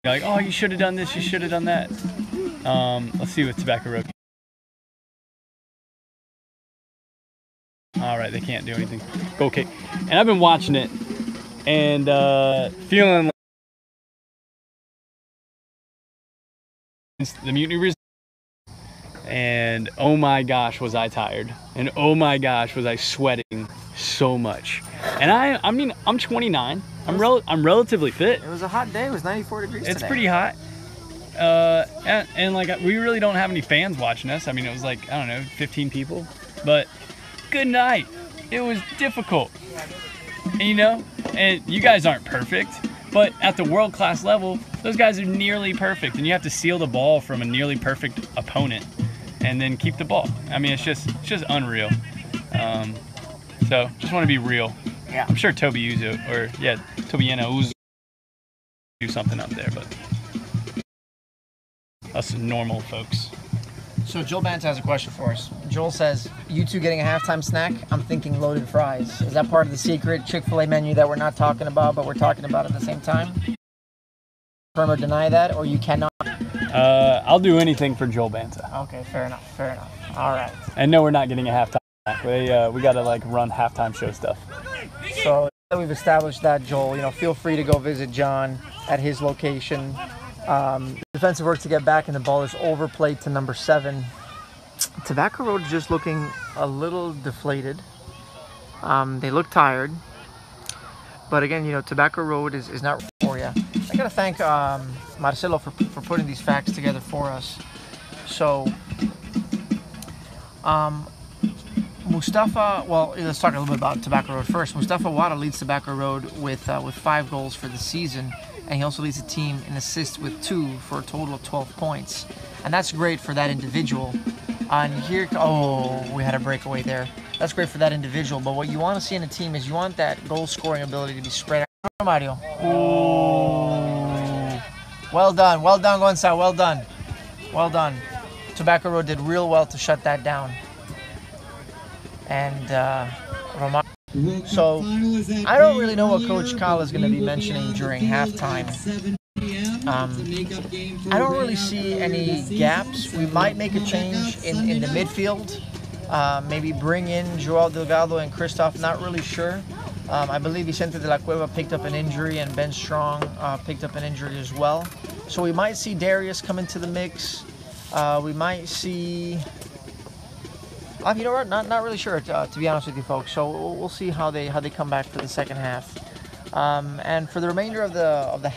[SPEAKER 2] like, oh, you should have done this, you should have done that. Let's see what Tobacco Road. All right, they can't do anything. Goal kick. And I've been watching it and feeling like the Mutiny. And oh my gosh, was I tired. And oh my gosh, was I sweating so much. And I mean, I'm 29. I'm relatively fit.
[SPEAKER 1] It was a hot day. It was 94 degrees today.
[SPEAKER 2] It's pretty hot. And like, we really don't have any fans watching us. I mean, it was like, I don't know, 15 people. But good night. It was difficult. And, you know, and you guys aren't perfect. But at the world-class level, those guys are nearly perfect. And you have to seal the ball from a nearly perfect opponent and then keep the ball. I mean, it's just unreal. So just want to be real.
[SPEAKER 1] Yeah.
[SPEAKER 2] I'm sure Toby Uzo, or yeah, Tobiena Uzo do something up there, but us normal folks.
[SPEAKER 1] So Joel Banta has a question for us. Joel says, you two getting a halftime snack? I'm thinking loaded fries. Is that part of the secret Chick-fil-A menu that we're not talking about, but we're talking about at the same time? Confirm or deny that, or you cannot?
[SPEAKER 2] I'll do anything for Joel Banta.
[SPEAKER 1] Okay, fair enough, fair enough. All right.
[SPEAKER 2] And no, we're not getting a halftime snack. We got to like run halftime show stuff.
[SPEAKER 1] So we've established that, Joel, you know, feel free to go visit John at his location. Defensive work to get back, and the ball is overplayed to number 7. Tobacco Road is just looking a little deflated. They look tired. But again, you know, Tobacco Road is not for you. I got to thank Marcelo for putting these facts together for us. So, Mustafa, well, let's talk a little bit about Tobacco Road first. Mustafa Wada leads Tobacco Road with 5 goals for the season, and he also leads the team in assists with 2 for a total of 12 points. And that's great for that individual. And here, oh, we had a breakaway there. That's great for that individual, but what you want to see in a team is you want that goal-scoring ability to be spread out. Mario. Ooh. Well done, Gonzalo, well done. Well done. Tobacco Road did real well to shut that down. And Romario. So, I don't really know what Coach Kyle is going to be mentioning during halftime. I don't really see any gaps. We might make a change in the midfield. Maybe bring in Joao Delgado and Christoph, not really sure. I believe Vicente de la Cueva picked up an injury, and Ben Strong picked up an injury as well. So we might see Darius come into the mix. We might see. You know what? Not really sure, to be honest with you folks. So we'll see how they come back for the second half. And for the remainder of the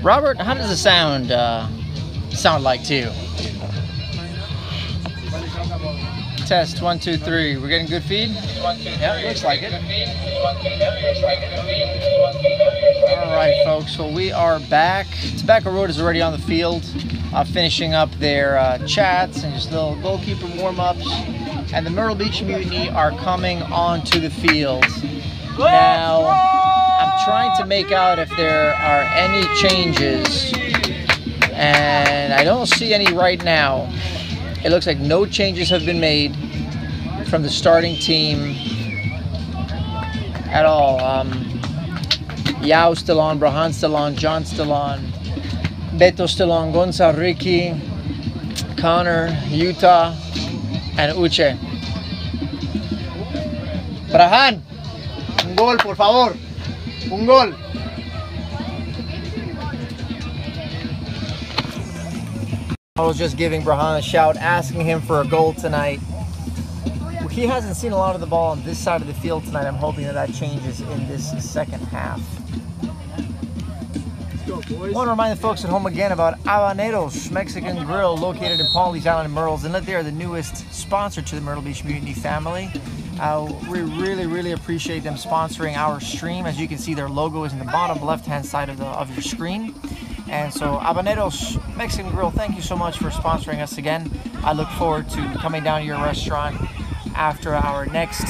[SPEAKER 1] Robert, how does it sound like to you? Test 1, 2, 3. We're getting good feed? Yeah, looks like it. All right, folks. Well, we are back. Tobacco Road is already on the field, finishing up their chats and just little goalkeeper warm-ups. And the Myrtle Beach Mutiny are coming onto the field. Now, I'm trying to make out if there are any changes, and I don't see any right now. It looks like no changes have been made from the starting team at all. Yao still on, Brahan still on, John still on, Beto still on, Gonza, Ricky, Connor, Utah, and Uche. Brahan, un gol, por favor. Un gol. I was just giving Brahan a shout, asking him for a goal tonight. He hasn't seen a lot of the ball on this side of the field tonight. I'm hoping that changes in this second half. I want to remind the folks at home again about Habaneros Mexican Grill, located in Pawleys Island in Myrtle's, and that they are the newest sponsor to the Myrtle Beach Mutiny family. We really appreciate them sponsoring our stream. As you can see, their logo is in the bottom left-hand side of your screen. And so, Habaneros Mexican Grill, thank you so much for sponsoring us again. I look forward to coming down to your restaurant after our next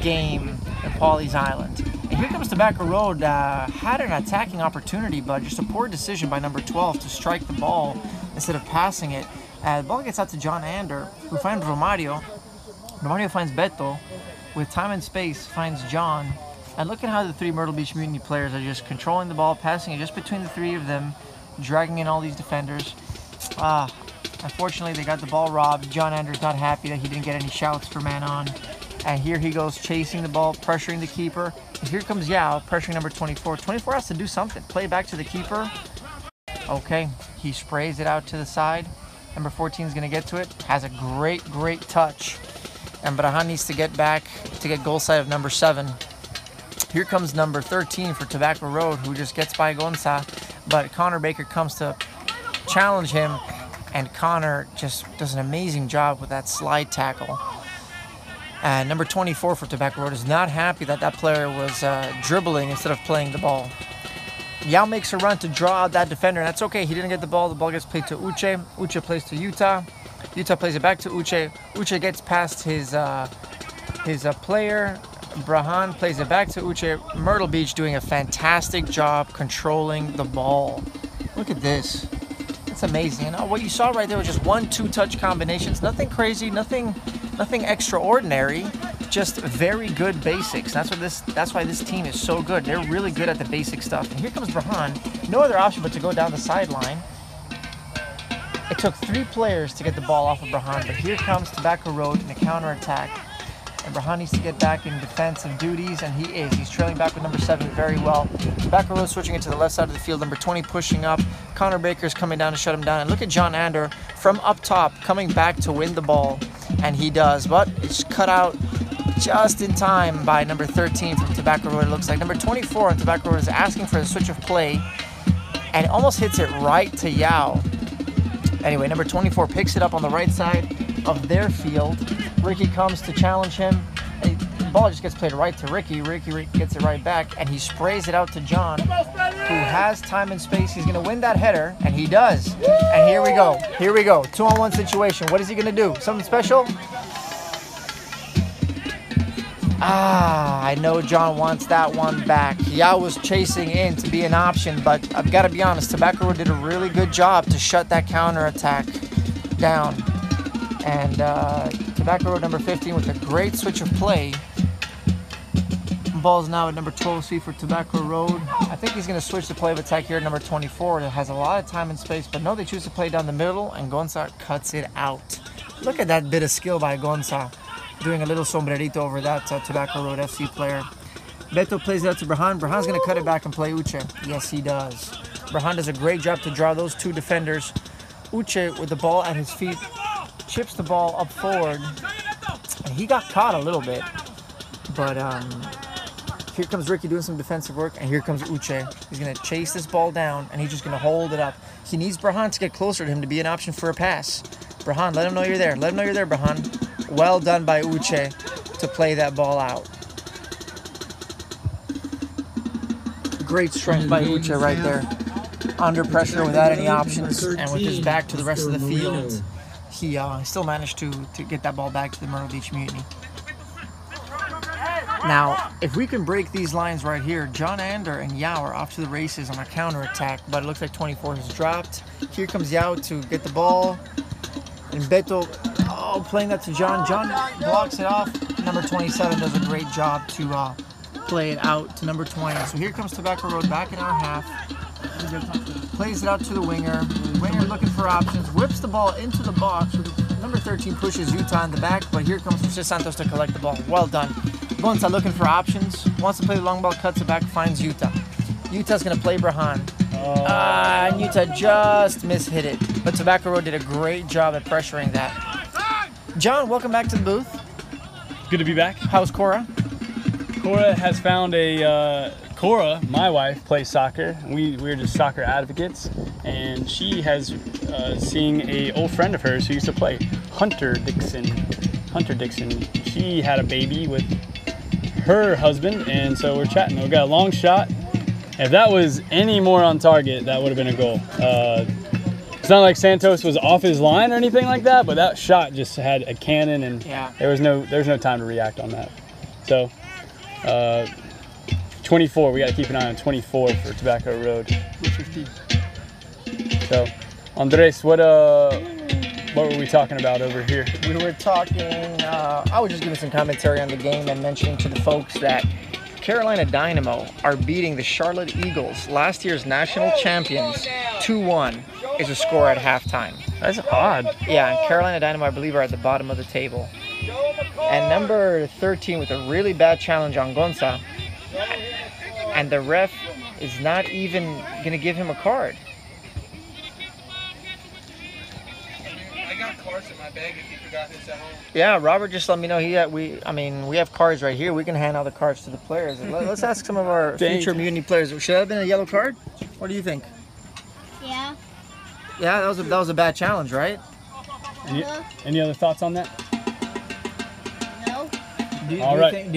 [SPEAKER 1] game in Pawleys Island. And here comes Tobacco Road. Had an attacking opportunity, but just a poor decision by number 12 to strike the ball instead of passing it. The ball gets out to John Ander, who finds Romario. Romario finds Beto. With time and space, finds John. And look at how the three Myrtle Beach Mutiny players are just controlling the ball, passing it just between the three of them, dragging in all these defenders. Unfortunately, they got the ball robbed. John Ander's not happy that he didn't get any shouts for man on. And here he goes chasing the ball, pressuring the keeper. And here comes Yao, pressuring number 24. 24 has to do something. Play back to the keeper. Okay, he sprays it out to the side. Number 14 is going to get to it. Has a great touch. And Brahan needs to get back to get goal side of number 7. Here comes number 13 for Tobacco Road, who just gets by Gonza. But Connor Baker comes to challenge him. And Connor just does an amazing job with that slide tackle. And number 24 for Tobacco Road is not happy that that player was dribbling instead of playing the ball. Yao makes a run to draw out that defender, and that's okay. He didn't get the ball. The ball gets played to Uche. Uche plays to Utah. Utah plays it back to Uche. Uche gets past his player. Brahan plays it back to Uche. Myrtle Beach doing a fantastic job controlling the ball. Look at this. It's amazing. And what you saw right there was just 1-2 touch combinations. Nothing crazy, nothing extraordinary. Just very good basics. That's why this team is so good. They're really good at the basic stuff. And here comes Brahan. No other option but to go down the sideline. It took 3 players to get the ball off of Brahan, but here comes Tobacco Road in the counterattack. And Brahan needs to get back in defensive duties, and he is. He's trailing back with number 7 very well. Tobacco Road switching it to the left side of the field. Number 20 pushing up. Connor Baker's coming down to shut him down. And look at John Ander from up top coming back to win the ball. And he does, but it's cut out just in time by number 13 from Tobacco Road. It looks like number 24 on Tobacco Road is asking for a switch of play, and it almost hits it right to Yao. Anyway, number 24 picks it up on the right side of their field. Ricky comes to challenge him. And the ball just gets played right to Ricky. Ricky gets it right back, and he sprays it out to John, who has time and space. He's going to win that header, and he does. And here we go. Here we go. 2-on-1 situation. What is he going to do? Something special? I know John wants that one back. Yao was chasing in to be an option, but I've got to be honest, Tobacco Road did a really good job to shut that counterattack down. And Tobacco Road number 15 with a great switch of play. Ball's now at number 12 feet for Tobacco Road. I think he's going to switch the play of attack here at number 24. It has a lot of time and space, but no, they choose to play down the middle, and Gonza cuts it out. Look at that bit of skill by Gonza, doing a little sombrerito over that Tobacco Road FC player. Beto plays it out to Brahan. Brahan's going to cut it back and play Uche. Yes, he does. Brahan does a great job to draw those 2 defenders. Uche, with the ball at his feet, chips the ball up forward. And he got caught a little bit. But Here comes Ricky doing some defensive work, and here comes Uche. He's going to chase this ball down, and he's just going to hold it up. He needs Brahan to get closer to him to be an option for a pass. Brahan, let him know you're there. Let him know you're there, Brahan. Well done by Uche to play that ball out. Great strength by Uche right there. Under pressure without any options, and with his back to the rest of the field, he still managed to get that ball back to the Myrtle Beach Mutiny. Now, if we can break these lines right here, John Ander and Yao are off to the races on a counterattack, but it looks like 24 has dropped. Here comes Yao to get the ball, and Beto, playing that to John. John blocks it off. Number 27 does a great job to play it out to number 20. So here comes Tobacco Road back in our half. Plays it out to the winger. Winger looking for options. Whips the ball into the box. Number 13 pushes Utah in the back, but here comes Jose Santos to collect the ball. Well done. Gonza looking for options. Wants to play the long ball, cuts it back, finds Utah. Utah's going to play Brahan. And Utah just mishit it. But Tobacco Road did a great job at pressuring that. John, welcome back to the booth.
[SPEAKER 2] Good to be back.
[SPEAKER 1] How's Cora?
[SPEAKER 2] Cora has found Cora, my wife, plays soccer. We're just soccer advocates, and she has seeing a old friend of hers who used to play, Hunter Dixon. She had a baby with her husband, and so we're chatting. We got a long shot. If that was any more on target, that would have been a goal. It's not like Santos was off his line or anything like that, but that shot just had a cannon, and there was no time to react on that. So 24, we got to keep an eye on 24 for Tobacco Road.
[SPEAKER 1] 50.
[SPEAKER 2] So, Andres, what were we talking about over here?
[SPEAKER 1] We were talking, I was just giving some commentary on the game and mentioning to the folks that Carolina Dynamo are beating the Charlotte Eagles, last year's national champions, 2-1 is a score at halftime.
[SPEAKER 2] That's odd.
[SPEAKER 1] Yeah, and Carolina Dynamo, I believe, are at the bottom of the table. And number 13 with a really bad challenge on Gonza, and the ref is not even going to give him a card.
[SPEAKER 3] I got cards in my bag if you forgot this at home.
[SPEAKER 1] Yeah, Robert just let me know we have cards right here. We can hand out the cards to the players. Let's ask some of our future Mutiny players. Should that have been a yellow card? What do you think?
[SPEAKER 4] Yeah.
[SPEAKER 1] Yeah, that was a bad challenge, right?
[SPEAKER 2] Any other thoughts on that?
[SPEAKER 4] No.
[SPEAKER 1] Do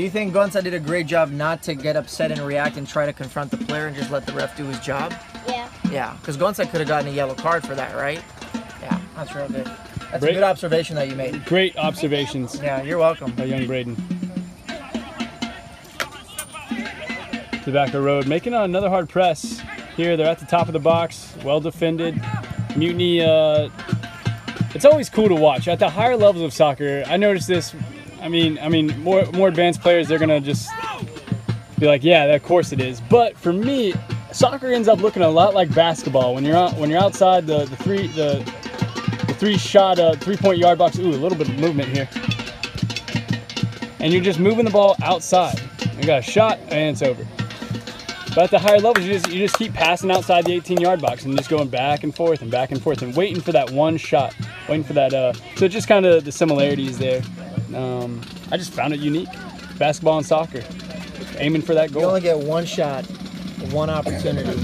[SPEAKER 1] you think Gonza did a great job not to get upset and react and try to confront the player and just let the ref do his job?
[SPEAKER 4] Yeah.
[SPEAKER 1] Yeah, because Gonza could have gotten a yellow card for that, right? Yeah, that's real good. That's a good observation that you made.
[SPEAKER 2] Great observations.
[SPEAKER 1] Yeah, you're welcome.
[SPEAKER 2] By young Braden. Tobacco Road making another hard press here. They're at the top of the box, well defended. Mutiny, it's always cool to watch. At the higher levels of soccer, I noticed this. I mean, more advanced players, they're gonna just be like, yeah, of course it is. But for me, soccer ends up looking a lot like basketball. When you're outside the three-point yard box. Ooh, a little bit of movement here. And you're just moving the ball outside. You got a shot and it's over. But at the higher levels, you just keep passing outside the 18-yard box and just going back and forth and waiting for that one shot, waiting for that. So just kind of the similarities there. I just found it unique. Basketball and soccer, aiming for that goal.
[SPEAKER 1] You only get one shot, one opportunity.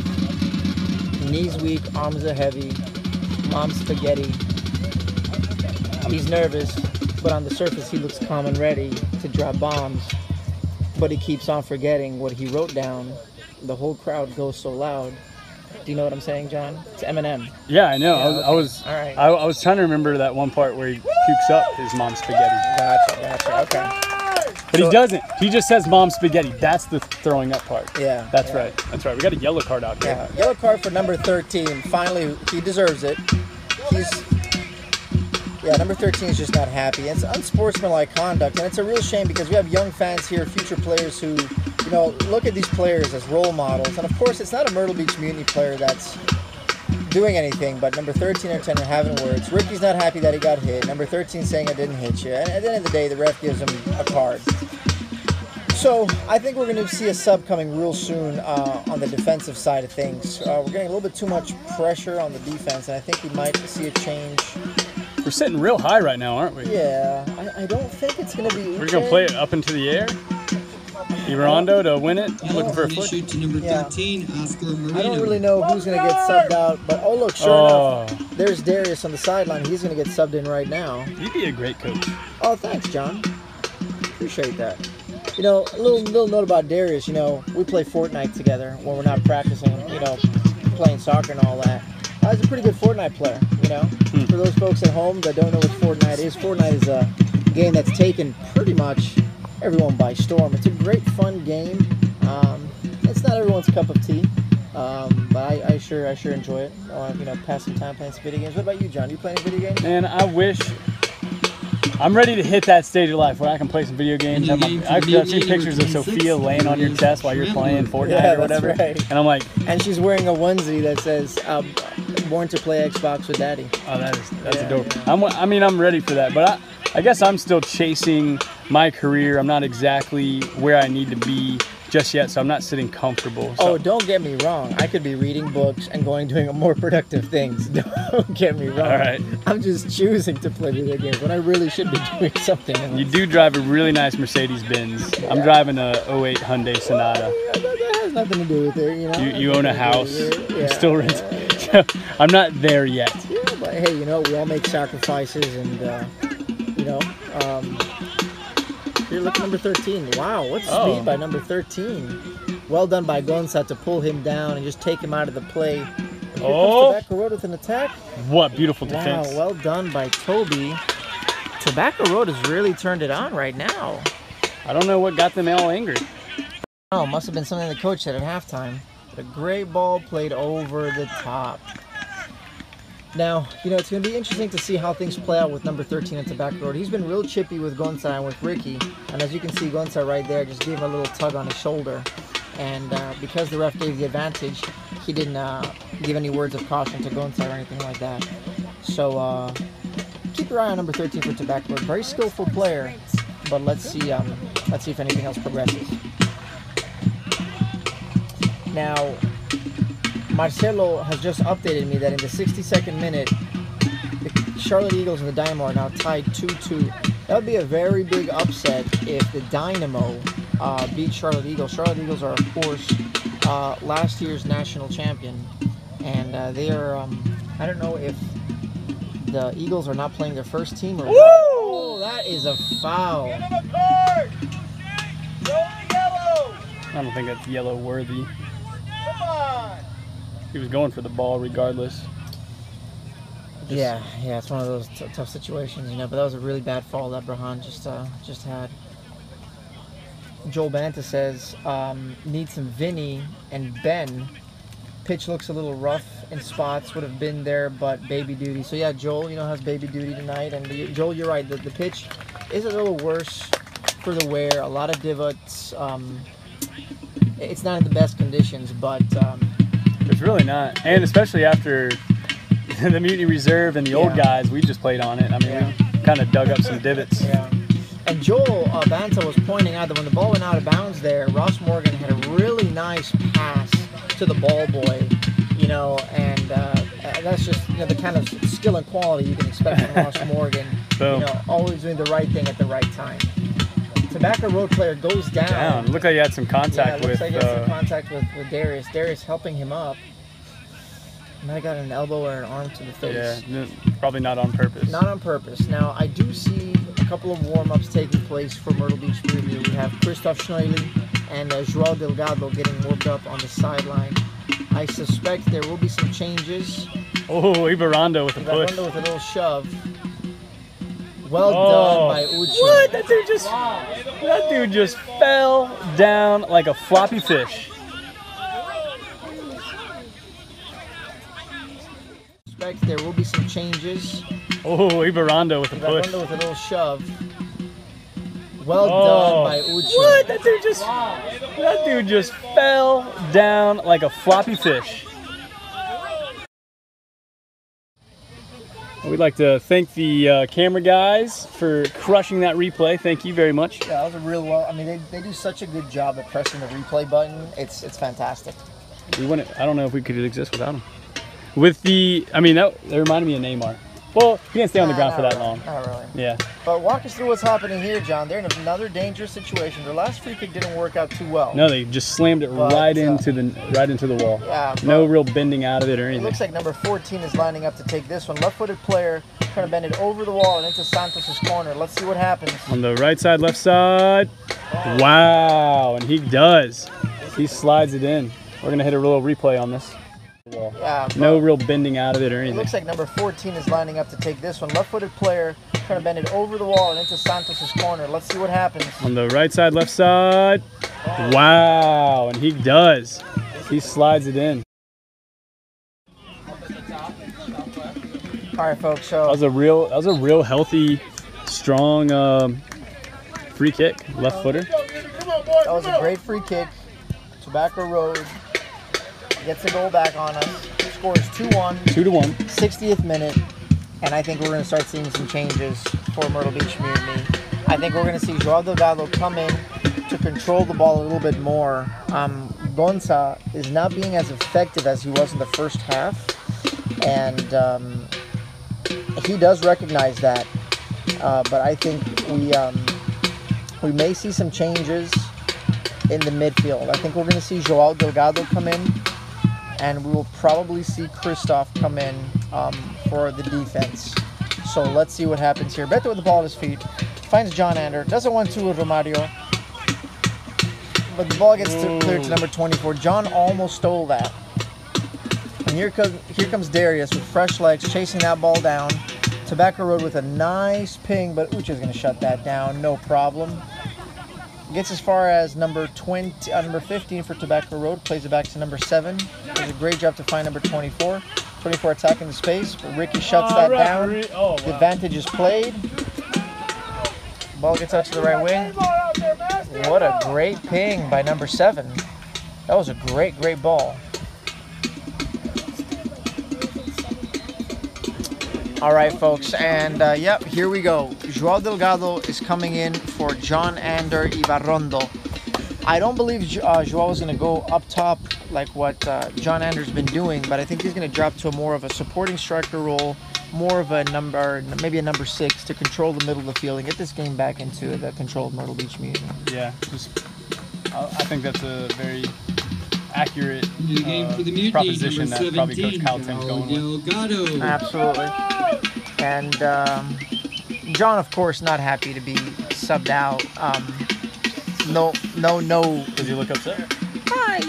[SPEAKER 1] Knees weak, arms are heavy, mom's spaghetti. He's nervous, but on the surface he looks calm and ready to drop bombs. But he keeps on forgetting what he wrote down. The whole crowd goes so loud. Do you know what I'm saying, John? It's Eminem.
[SPEAKER 2] Yeah, I know.
[SPEAKER 1] Yeah,
[SPEAKER 2] I was trying to remember that one part where he pukes up his mom's spaghetti.
[SPEAKER 1] Gotcha. Okay.
[SPEAKER 2] But he doesn't. He just says mom's spaghetti. That's the throwing up part.
[SPEAKER 1] Yeah.
[SPEAKER 2] That's right. We got a yellow card out here.
[SPEAKER 1] Yeah. Yellow card for number 13. Finally, he deserves it. Number 13 is just not happy. It's unsportsmanlike conduct, and it's a real shame because we have young fans here, future players who, look at these players as role models. And of course, it's not a Myrtle Beach Mutiny player that's doing anything, but number 13 or 10 are having words. Ricky's not happy that he got hit. Number 13 saying I didn't hit you. And at the end of the day, the ref gives him a card. So I think we're going to see a sub coming real soon on the defensive side of things. We're getting a little bit too much pressure on the defense, and I think we might see a change.
[SPEAKER 2] We're sitting real high right now, aren't we?
[SPEAKER 1] Yeah, I don't think it's going to be Uche.
[SPEAKER 2] We're going to play it up into the air? Irondo to win it. Looking for a flick.
[SPEAKER 5] Shoot to number 13, Oscar Myrtle.
[SPEAKER 1] I don't really know who's going to get subbed out, but oh look, sure enough, there's Darius on the sideline. He's going to get subbed in right now.
[SPEAKER 2] You'd be a great coach.
[SPEAKER 1] Oh, thanks, John. Appreciate that. You know, a little note about Darius. You know, we play Fortnite together when we're not practicing. You know, playing soccer and all that. He's a pretty good Fortnite player. You know, for those folks at home that don't know what Fortnite is a game that's taken pretty much everyone by storm. It's a great, fun game. It's not everyone's cup of tea, but I sure enjoy it. You know, pass some time playing some video games. What about you, John? You play any video games?
[SPEAKER 2] Man, I wish. I'm ready to hit that stage of life where I can play some video games. I've seen pictures of Sophia laying on your chest while you're playing Fortnite or whatever.
[SPEAKER 1] Right.
[SPEAKER 2] And I'm like,
[SPEAKER 1] and she's wearing a onesie that says "Born to play Xbox with Daddy."
[SPEAKER 2] oh, that's adorable. I'm ready for that, but I guess I'm still chasing my career. I'm not exactly where I need to be just yet, so I'm not sitting comfortable. So.
[SPEAKER 1] Oh, don't get me wrong. I could be reading books and doing more productive things. Don't get me wrong.
[SPEAKER 2] All right.
[SPEAKER 1] I'm just choosing to play video games when I really should be doing something else.
[SPEAKER 2] You do drive a really nice Mercedes-Benz. Yeah. I'm driving a 08 Hyundai Sonata.
[SPEAKER 1] That has nothing to do with it, you know.
[SPEAKER 2] You own a house.
[SPEAKER 1] Yeah.
[SPEAKER 2] Still renting. So I'm not there yet.
[SPEAKER 1] Yeah, but hey, you know, we all make sacrifices, and you know. Here, look at number 13. Wow, what speed by number 13. Well done by Gonza to pull him down and just take him out of the play. Here comes Tobacco Road with an attack.
[SPEAKER 2] What beautiful defense.
[SPEAKER 1] Wow, well done by Toby. Tobacco Road has really turned it on right now.
[SPEAKER 2] I don't know what got them all angry.
[SPEAKER 1] Oh, must have been something the coach said at halftime. But a great ball played over the top. Now, you know, it's going to be interesting to see how things play out with number 13 on Tobacco Road. He's been real chippy with Gonza and with Ricky. And as you can see, Gonza right there just gave him a little tug on his shoulder. And because the ref gave the advantage, he didn't give any words of caution to Gonza or anything like that. So keep your eye on number 13 for Tobacco Road. Very skillful player, but let's see if anything else progresses. Now, Marcelo has just updated me that in the 62nd minute, the Charlotte Eagles and the Dynamo are now tied 2-2. That would be a very big upset if the Dynamo beat Charlotte Eagles. Charlotte Eagles are, of course, last year's national champion. And they are, I don't know if the Eagles are not playing their first team or not. Oh, that is a foul.
[SPEAKER 2] I don't think that's yellow worthy. He was going for the ball regardless.
[SPEAKER 1] Yeah, it's one of those tough situations, you know. But that was a really bad fall that Brahan just had. Joel Banta says, need some Vinny and Ben. Pitch looks a little rough in spots, would have been there, but baby duty. So yeah, Joel, you know, has baby duty tonight. And Joel, you're right, the pitch is a little worse for the wear. A lot of divots. It's not in the best conditions, but
[SPEAKER 2] it's really not. And especially after the Mutiny Reserve and the old guys, we just played on it. I mean, we kind of dug up some divots.
[SPEAKER 1] Yeah. And Joel Banta was pointing out that when the ball went out of bounds there, Ross Morgan had a really nice pass to the ball boy, you know, and that's just, you know, the kind of skill and quality you can expect from Ross Morgan.
[SPEAKER 2] Boom.
[SPEAKER 1] You know, always doing the right thing at the right time. Tobacco Road player goes down.
[SPEAKER 2] Looked like he had some contact with.
[SPEAKER 1] Looks like he had some contact with Darius. Darius helping him up. Might have got an elbow or an arm to the face.
[SPEAKER 2] Yeah, probably not on purpose.
[SPEAKER 1] Not on purpose. Now, I do see a couple of warm-ups taking place for Myrtle Beach Preview. We have Christoph Schneuli and Joao Delgado getting warmed up on the sideline. I suspect there will be some changes.
[SPEAKER 2] Oh, Ibarrando with a push.
[SPEAKER 1] Ibarrando with a little shove. Well done by Uchi.
[SPEAKER 2] What? That dude just fell down like a floppy fish.
[SPEAKER 1] There will be some changes.
[SPEAKER 2] Oh, Ibarrando with a push.
[SPEAKER 1] Ibarrando with a little shove. Well done by Uchi.
[SPEAKER 2] What? That dude just fell down like a floppy fish. We'd like to thank the camera guys for crushing that replay. Thank you very much.
[SPEAKER 1] Yeah, that was a real well. I mean, they do such a good job at pressing the replay button. It's fantastic.
[SPEAKER 2] We wouldn't. I don't know if we could exist without them. With the, I mean, that reminded me of Neymar. Well, he didn't stay on the ground for that long.
[SPEAKER 1] Not really.
[SPEAKER 2] Yeah.
[SPEAKER 1] But walk us through what's happening here, John. They're in another dangerous situation. Their last free kick didn't work out too well.
[SPEAKER 2] No, they just slammed it right into the wall.
[SPEAKER 1] Yeah.
[SPEAKER 2] No real bending out of it or anything.
[SPEAKER 1] It looks like number 14 is lining up to take this one. Left-footed player trying to bend it over the wall and into Santos' corner. Let's see what happens.
[SPEAKER 2] On the right side, left side. Wow, and he does. He slides it in. We're gonna hit a little replay on this.
[SPEAKER 1] Yeah,
[SPEAKER 2] no real bending out of it or
[SPEAKER 1] it
[SPEAKER 2] anything.
[SPEAKER 1] looks like number 14 is lining up to take this one. Left-footed player trying to bend it over the wall and into Santos' corner. Let's see what happens.
[SPEAKER 2] On the right side, left side. Wow, and he does. He slides it in.
[SPEAKER 1] All right, folks. So
[SPEAKER 2] That was a real healthy, strong free kick, left footer.
[SPEAKER 1] that was a great free kick. Tobacco Road gets the goal back on us. Scores 2-1.
[SPEAKER 2] 2-1.
[SPEAKER 1] 60th minute, and I think we're going to start seeing some changes for Myrtle Beach Mutiny. I think we're going to see Joao Delgado come in to control the ball a little bit more. Gonza is not being as effective as he was in the first half, and he does recognize that. But I think we may see some changes in the midfield. I think we're going to see Joao Delgado come in, and we will probably see Christoph come in for the defense. So let's see what happens here. Beto with the ball at his feet. Finds John Ander. Doesn't want to with Romario. But the ball gets cleared to number 24. John almost stole that. And here comes Darius with fresh legs, chasing that ball down. Tobacco Road with a nice ping, but Uche's going to shut that down. No problem. Gets as far as number 15 for Tobacco Road, plays it back to number 7. Does a great job to find number 24. 24 attacking the space, but Ricky shuts that down. The advantage is played. Ball gets out to the right wing. What a great ping by number 7. That was a great ball. All right, folks, and yep, here we go. Joao Delgado is coming in for John Ander Ibarrondo. I don't believe Joao is going to go up top like what John Ander's been doing, but I think he's going to drop to more of a supporting striker role, more of a maybe a number 6 to control the middle of the field and get this game back into the controlled Myrtle Beach Mutiny.
[SPEAKER 2] Yeah, I think that's a very accurate proposition that probably Coach Kyle Tim's going with.
[SPEAKER 1] Absolutely. And John, of course, not happy to be subbed out. No.
[SPEAKER 2] Does he look upset?
[SPEAKER 1] I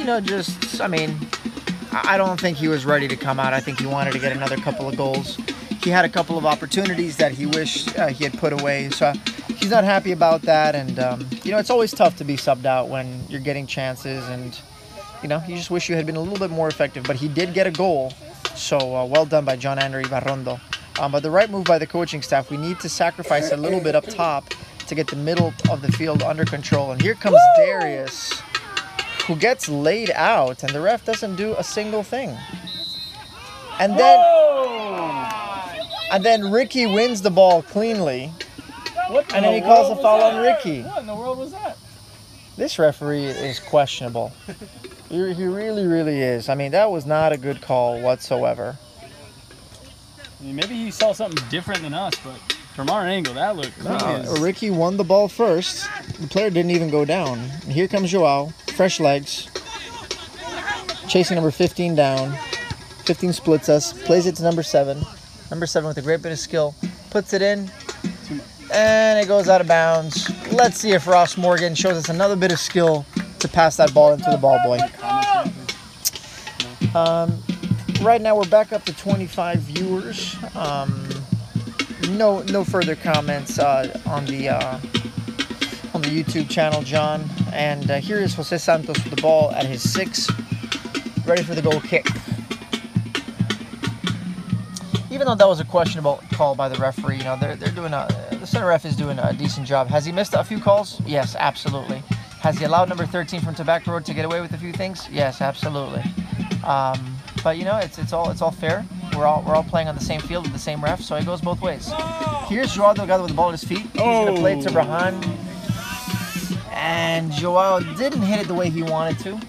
[SPEAKER 1] don't think he was ready to come out. I think he wanted to get another couple of goals. He had a couple of opportunities that he wished he had put away. So he's not happy about that. And, it's always tough to be subbed out when you're getting chances. And, you just wish you had been a little bit more effective. But he did get a goal. So well done by John Ander Ibarrondo. But the right move by the coaching staff. We need to sacrifice a little bit up top to get the middle of the field under control. And here comes Darius, who gets laid out, and the ref doesn't do a single thing. And then Ricky wins the ball cleanly. And then he calls a foul on Ricky.
[SPEAKER 2] What in the world was that?
[SPEAKER 1] This referee is questionable. He really, really is. I mean, that was not a good call whatsoever.
[SPEAKER 2] Maybe he saw something different than us, but from our angle, that looked clean.
[SPEAKER 1] Ricky won the ball first. The player didn't even go down. And here comes Joao, fresh legs, chasing number 15 down. 15 splits us, plays it to number 7. Number 7 with a great bit of skill, puts it in, and it goes out of bounds. Let's see if Ross Morgan shows us another bit of skill to pass that ball into the ball boy. Right now we're back up to 25 viewers. No further comments on the YouTube channel, John. And here is Jose Santos with the ball at his 6, ready for the goal kick. Even though that was a questionable call by the referee, they're doing the center ref is doing a decent job. Has he missed a few calls? Yes, absolutely. Has he allowed number 13 from Tobacco Road to get away with a few things? Yes, absolutely. But it's all fair. We're all playing on the same field with the same ref, so it goes both ways. Here's Joao Delgado with the ball at his feet. He's going to play it to Brahan. And Joao didn't hit it the way he wanted to.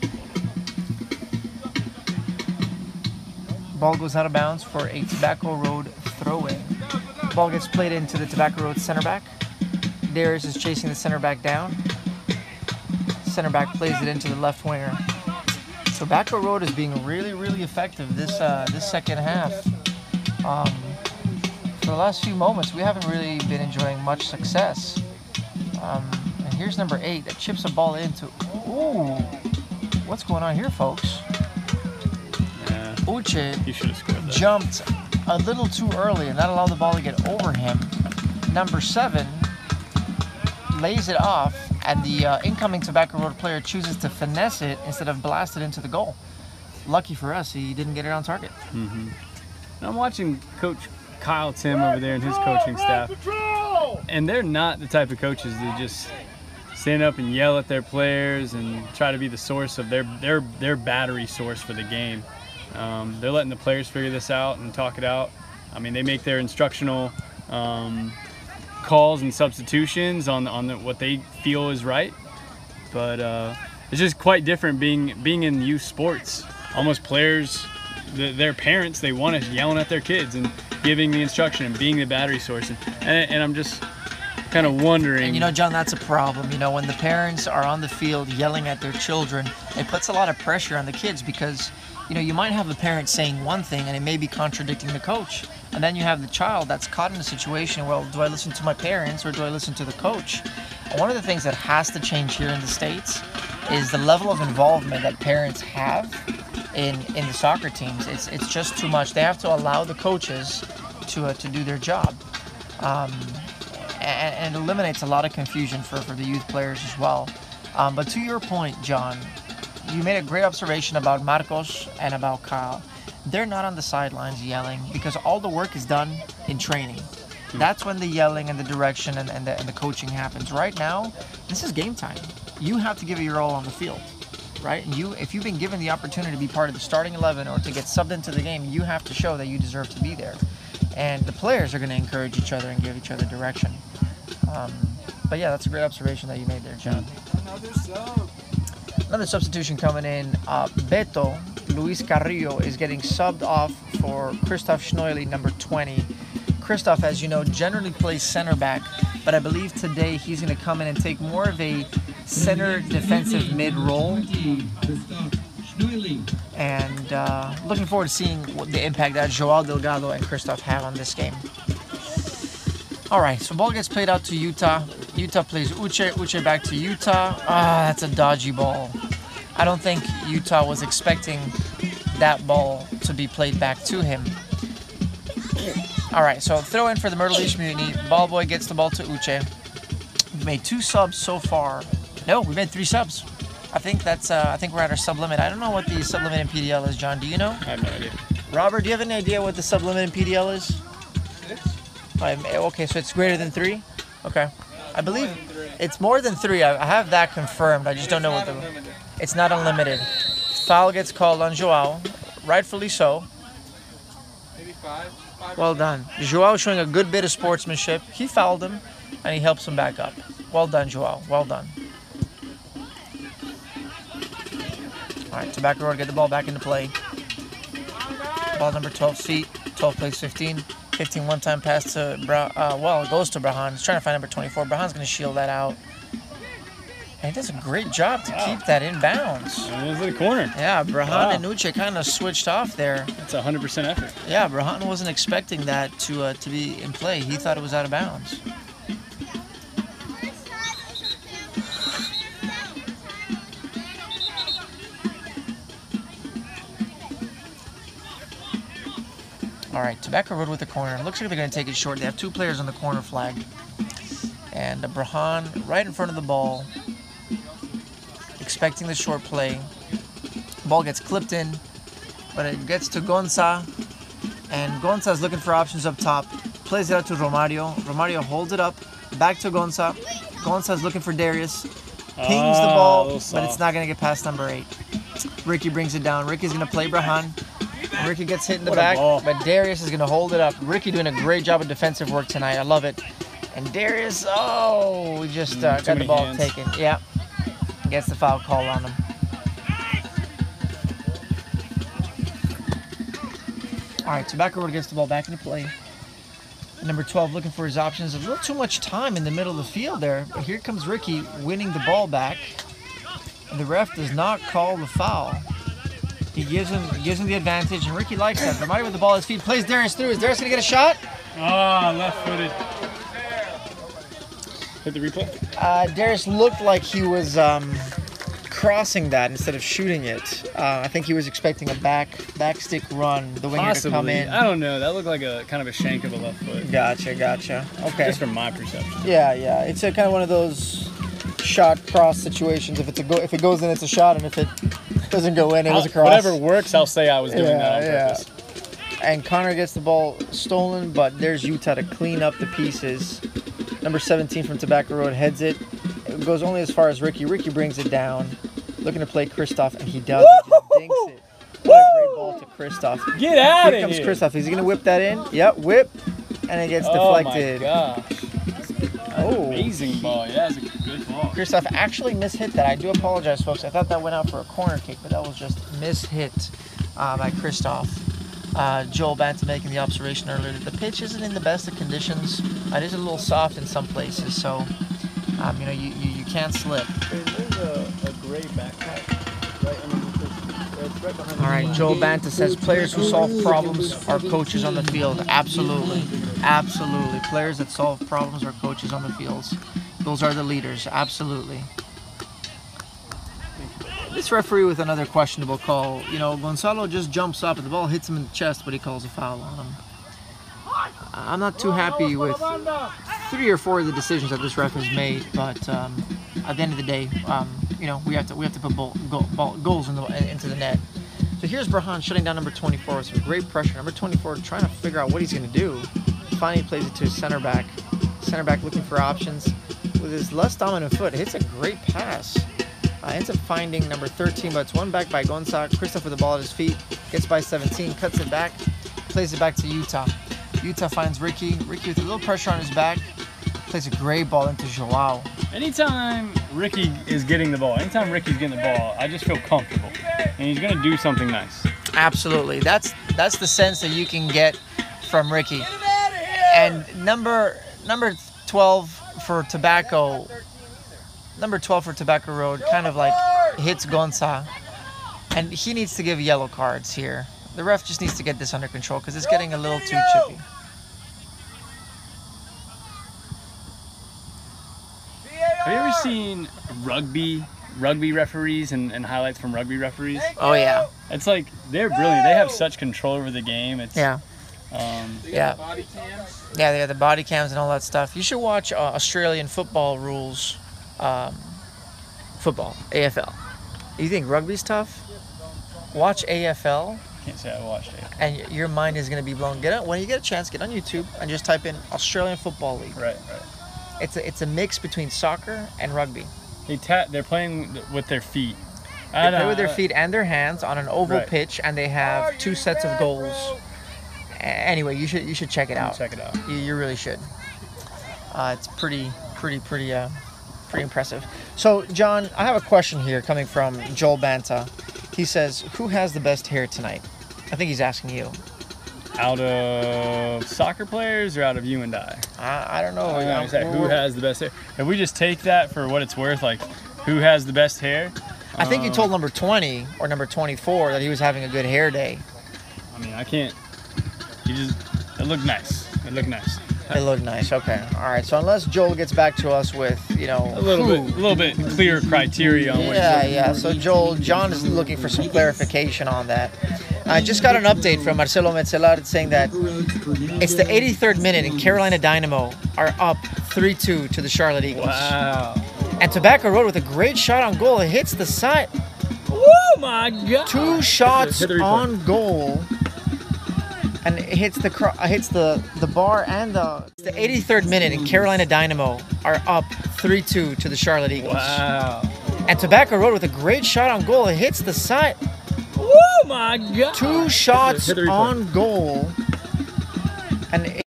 [SPEAKER 1] Ball goes out of bounds for a Tobacco Road throw-in. Ball gets played into the Tobacco Road center back. Darius is chasing the center back down. Center back plays it into the left winger. Tobacco Road is being really, really effective this second half. For the last few moments, we haven't really been enjoying much success. And here's number 8 that chips a ball into. Ooh, what's going on here, folks?
[SPEAKER 2] Yeah,
[SPEAKER 1] Uche
[SPEAKER 2] he should have scored that.
[SPEAKER 1] jumped a little too early and that allowed the ball to get over him. Number 7 lays it off, and the incoming Tobacco Road player chooses to finesse it instead of blast it into the goal. Lucky for us, he didn't get it on target.
[SPEAKER 2] Mm-hmm. I'm watching Coach Kyle Tim over there and his coaching staff, and they're not the type of coaches that just stand up and yell at their players and try to be the source of their battery source for the game. They're letting the players figure this out and talk it out. I mean, they make their instructional calls and substitutions on what they feel is right, but it's just quite different being in youth sports. Almost players, their parents, they want us yelling at their kids and giving the instruction and being the battery source, and I'm just kind of wondering.
[SPEAKER 1] And you know, John, that's a problem. You know, when the parents are on the field yelling at their children, it puts a lot of pressure on the kids because, you know, you might have the parent saying one thing and it may be contradicting the coach. And then you have the child that's caught in a situation, well, do I listen to my parents or do I listen to the coach? And one of the things that has to change here in the States is the level of involvement that parents have in the soccer teams. It's just too much. They have to allow the coaches to do their job. And it eliminates a lot of confusion for the youth players as well. But to your point, John, you made a great observation about Marcos and about Kyle. They're not on the sidelines yelling because all the work is done in training. That's when the yelling and the direction and the coaching happens. Right now, this is game time. You have to give it your all on the field, right? And if you've been given the opportunity to be part of the starting 11 or to get subbed into the game, you have to show that you deserve to be there. And the players are going to encourage each other and give each other direction. But yeah, that's a great observation that you made there, John. Another substitution coming in. Beto Luis Carrillo is getting subbed off for Christoph Schneuli, number 20. Christoph, as you know, generally plays center back, but I believe today he's going to come in and take more of a center defensive mid role. And looking forward to seeing what the impact that Joao Delgado and Christoph have on this game. All right, so ball gets played out to Utah. Utah plays Uche. Uche back to Utah. That's a dodgy ball. I don't think Utah was expecting that ball to be played back to him. All right, so throw in for the Myrtle Beach Mutiny. Ball boy gets the ball to Uche. We've made 2 subs so far. No, we made 3 subs. I think we're at our sub limit. I don't know what the sub limit in PDL is, John. Do you know?
[SPEAKER 2] I have no idea.
[SPEAKER 1] Robert, do you have any idea what the sub limit in PDL is?
[SPEAKER 3] 6?
[SPEAKER 1] Okay, so it's greater than 3? Okay. I believe it's more than 3. I have that confirmed. I just don't know what the...
[SPEAKER 3] Unlimited.
[SPEAKER 1] It's not unlimited. Foul gets called on Joao. Rightfully so.
[SPEAKER 3] Maybe 5?
[SPEAKER 1] Well done. Joao showing a good bit of sportsmanship. He fouled him, and he helps him back up. Well done, Joao. Well done. All right, Tobacco Road get the ball back into play. Ball number 12 feet. 12 plays 15. 15 one-time pass to it goes to Brahan. He's trying to find number 24. Brahan's going to shield that out. And he does a great job to keep that in bounds.
[SPEAKER 2] And it's in the corner.
[SPEAKER 1] Yeah, Brahan and Uche kind of switched off there.
[SPEAKER 2] That's 100% effort.
[SPEAKER 1] Yeah, Brahan wasn't expecting that to be in play. He thought it was out of bounds. All right, Tobacco Road with the corner. Looks like they're going to take it short. They have 2 players on the corner flag. And Brahan right in front of the ball, expecting the short play. Ball gets clipped in, but it gets to Gonza. And Gonza's looking for options up top. Plays it out to Romario. Romario holds it up. Back to Gonza. Gonza's looking for Darius. Pings the ball, but it's not going to get past number 8. Ricky brings it down. Ricky's going to play Brahan. Ricky gets hit in the back, but Darius is going to hold it up. Ricky doing a great job of defensive work tonight. I love it. And Darius, we just got the ball taken. Yeah, gets the foul call on him. All right, Tobacco Road gets the ball back into play. Number 12 looking for his options. A little too much time in the middle of the field there. But here comes Ricky winning the ball back. And the ref does not call the foul. He gives him the advantage, and Ricky likes that. Ramadi with the ball at his feet, plays Darius through. Is Darius going to get a shot?
[SPEAKER 2] Ah, left-footed. Hit the replay.
[SPEAKER 1] Darius looked like he was crossing that instead of shooting it. I think he was expecting a back stick run, the winger to come in.
[SPEAKER 2] I don't know. That looked like a kind of a shank of a left foot.
[SPEAKER 1] Gotcha. Okay.
[SPEAKER 2] Just from my perception.
[SPEAKER 1] Yeah. It's a kind of one of those shot cross situations. If it goes in, it's a shot, and if it doesn't go in, it was a cross.
[SPEAKER 2] Whatever works, I'll say I was doing that on purpose.
[SPEAKER 1] And Connor gets the ball stolen, but there's Utah to clean up the pieces. Number 17 from Tobacco Road heads it. It goes only as far as Ricky. Ricky brings it down, looking to play Kristoff, and he does. He just dinks it. What a great ball to Kristoff.
[SPEAKER 2] Get out of here.
[SPEAKER 1] Here comes Kristoff. Is he going to whip that in? Yep, whip. And it gets deflected.
[SPEAKER 2] Oh, my gosh.
[SPEAKER 1] Oh.
[SPEAKER 2] Amazing ball. Yeah, it's a good ball.
[SPEAKER 1] Kristoff actually mishit that. I do apologize, folks. I thought that went out for a corner kick, but that was just mishit by Kristoff. Joel Banta making the observation earlier that the pitch isn't in the best of conditions. It is a little soft in some places, so you can't slip.
[SPEAKER 2] There's a gray backpack right underneath this. It's right behind the
[SPEAKER 1] All right, Joel Banta says players who solve problems are coaches on the field. Absolutely. Players that solve problems are coaches on the fields. Those are the leaders. Absolutely. This referee with another questionable call. Gonzalo just jumps up and the ball hits him in the chest, but he calls a foul on him. I'm not too happy with 3 or 4 of the decisions that this ref has made, but at the end of the day, we have to put goals into the net. So here's Burhan shutting down number 24 with some great pressure. Number 24 trying to figure out what he's going to do. Finally plays it to his center back. Center back looking for options. With his less dominant foot, hits a great pass. Ends up finding number 13, but it's won back by Gonzalo. Kristoff with the ball at his feet, gets by 17, cuts it back, plays it back to Utah. Utah finds Ricky. Ricky with a little pressure on his back, plays a great ball into Joao.
[SPEAKER 2] Anytime Ricky is getting the ball, I just feel comfortable, and he's going to do something nice.
[SPEAKER 1] Absolutely. That's the sense that you can get from Ricky. And number 12 for Tobacco. Number 12 for Tobacco Road kind of like hits Gonza, and he needs to give yellow cards here. The ref just needs to get this under control because it's getting a little too chippy.
[SPEAKER 2] Have you ever seen rugby referees and highlights from rugby referees?
[SPEAKER 1] Oh yeah.
[SPEAKER 2] It's like they're brilliant. They have such control over the game. It's
[SPEAKER 1] yeah.
[SPEAKER 3] Body cams.
[SPEAKER 1] Yeah, they got the body cams and all that stuff. You should watch Australian football rules. Football, AFL. You think rugby's tough? Watch AFL.
[SPEAKER 2] Can't say I watched it.
[SPEAKER 1] And your mind is going to be blown. When you get a chance, get on YouTube and just type in Australian Football League.
[SPEAKER 2] Right.
[SPEAKER 1] It's a mix between soccer and rugby.
[SPEAKER 2] They're playing with their feet.
[SPEAKER 1] They play with their feet and their hands on an oval pitch, and they have 2 sets of goals. Anyway, you should check it out.
[SPEAKER 2] Check it out.
[SPEAKER 1] You really should. It's pretty impressive. So, John, I have a question here coming from Joel Banta. He says, who has the best hair tonight? I think he's asking you.
[SPEAKER 2] Out of soccer players or out of you and I?
[SPEAKER 1] I don't know.
[SPEAKER 2] Who has the best hair? If we just take that for what it's worth, like who has the best hair?
[SPEAKER 1] I think you told number 20 or number 24 that he was having a good hair day.
[SPEAKER 2] I mean, I can't. It looked nice. It looked nice.
[SPEAKER 1] Okay. All right. So unless Joel gets back to us with,
[SPEAKER 2] a little bit clearer criteria on what he's looking for.
[SPEAKER 1] So John is looking for some clarification on that. I just got an update from Marcelo Metzelar saying that it's the 83rd minute and Carolina Dynamo are up 3-2 to the Charlotte Eagles.
[SPEAKER 2] Wow.
[SPEAKER 1] And Tobacco Road with a great shot on goal. It hits the side.
[SPEAKER 2] Oh my God.
[SPEAKER 1] 2 shots on goal. And it hits the bar and it's the 83rd minute and Carolina Dynamo are up 3-2 to the Charlotte Eagles.
[SPEAKER 2] Wow.
[SPEAKER 1] And Tobacco Road with a great shot on goal. It hits the side.
[SPEAKER 2] Oh my God.
[SPEAKER 1] 2 shots on goal. And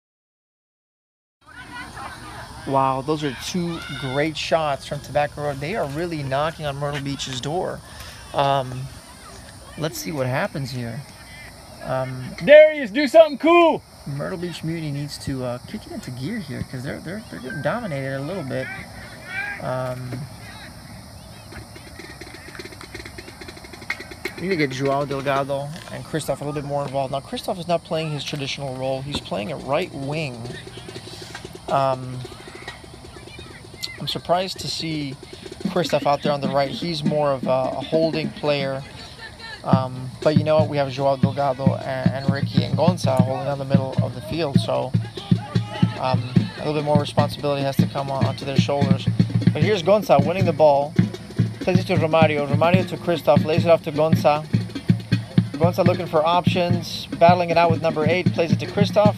[SPEAKER 1] wow, those are 2 great shots from Tobacco Road. They are really knocking on Myrtle Beach's door. Let's see what happens here.
[SPEAKER 2] Darius, do something cool.
[SPEAKER 1] Myrtle Beach Mutiny needs to kick it into gear here because they're getting dominated a little bit. We need to get Joao Delgado and Christoph a little bit more involved. Now, Christoph is not playing his traditional role. He's playing at right wing. I'm surprised to see Christoph out there on the right. He's more of a holding player. But you know what? We have Joao Delgado and Ricky and Gonza holding down the middle of the field. So a little bit more responsibility has to come onto their shoulders. But here's Gonza winning the ball. Plays it to Romario. Romario to Christoph. Lays it off to Gonza. Gonza looking for options. Battling it out with number 8. Plays it to Christoph.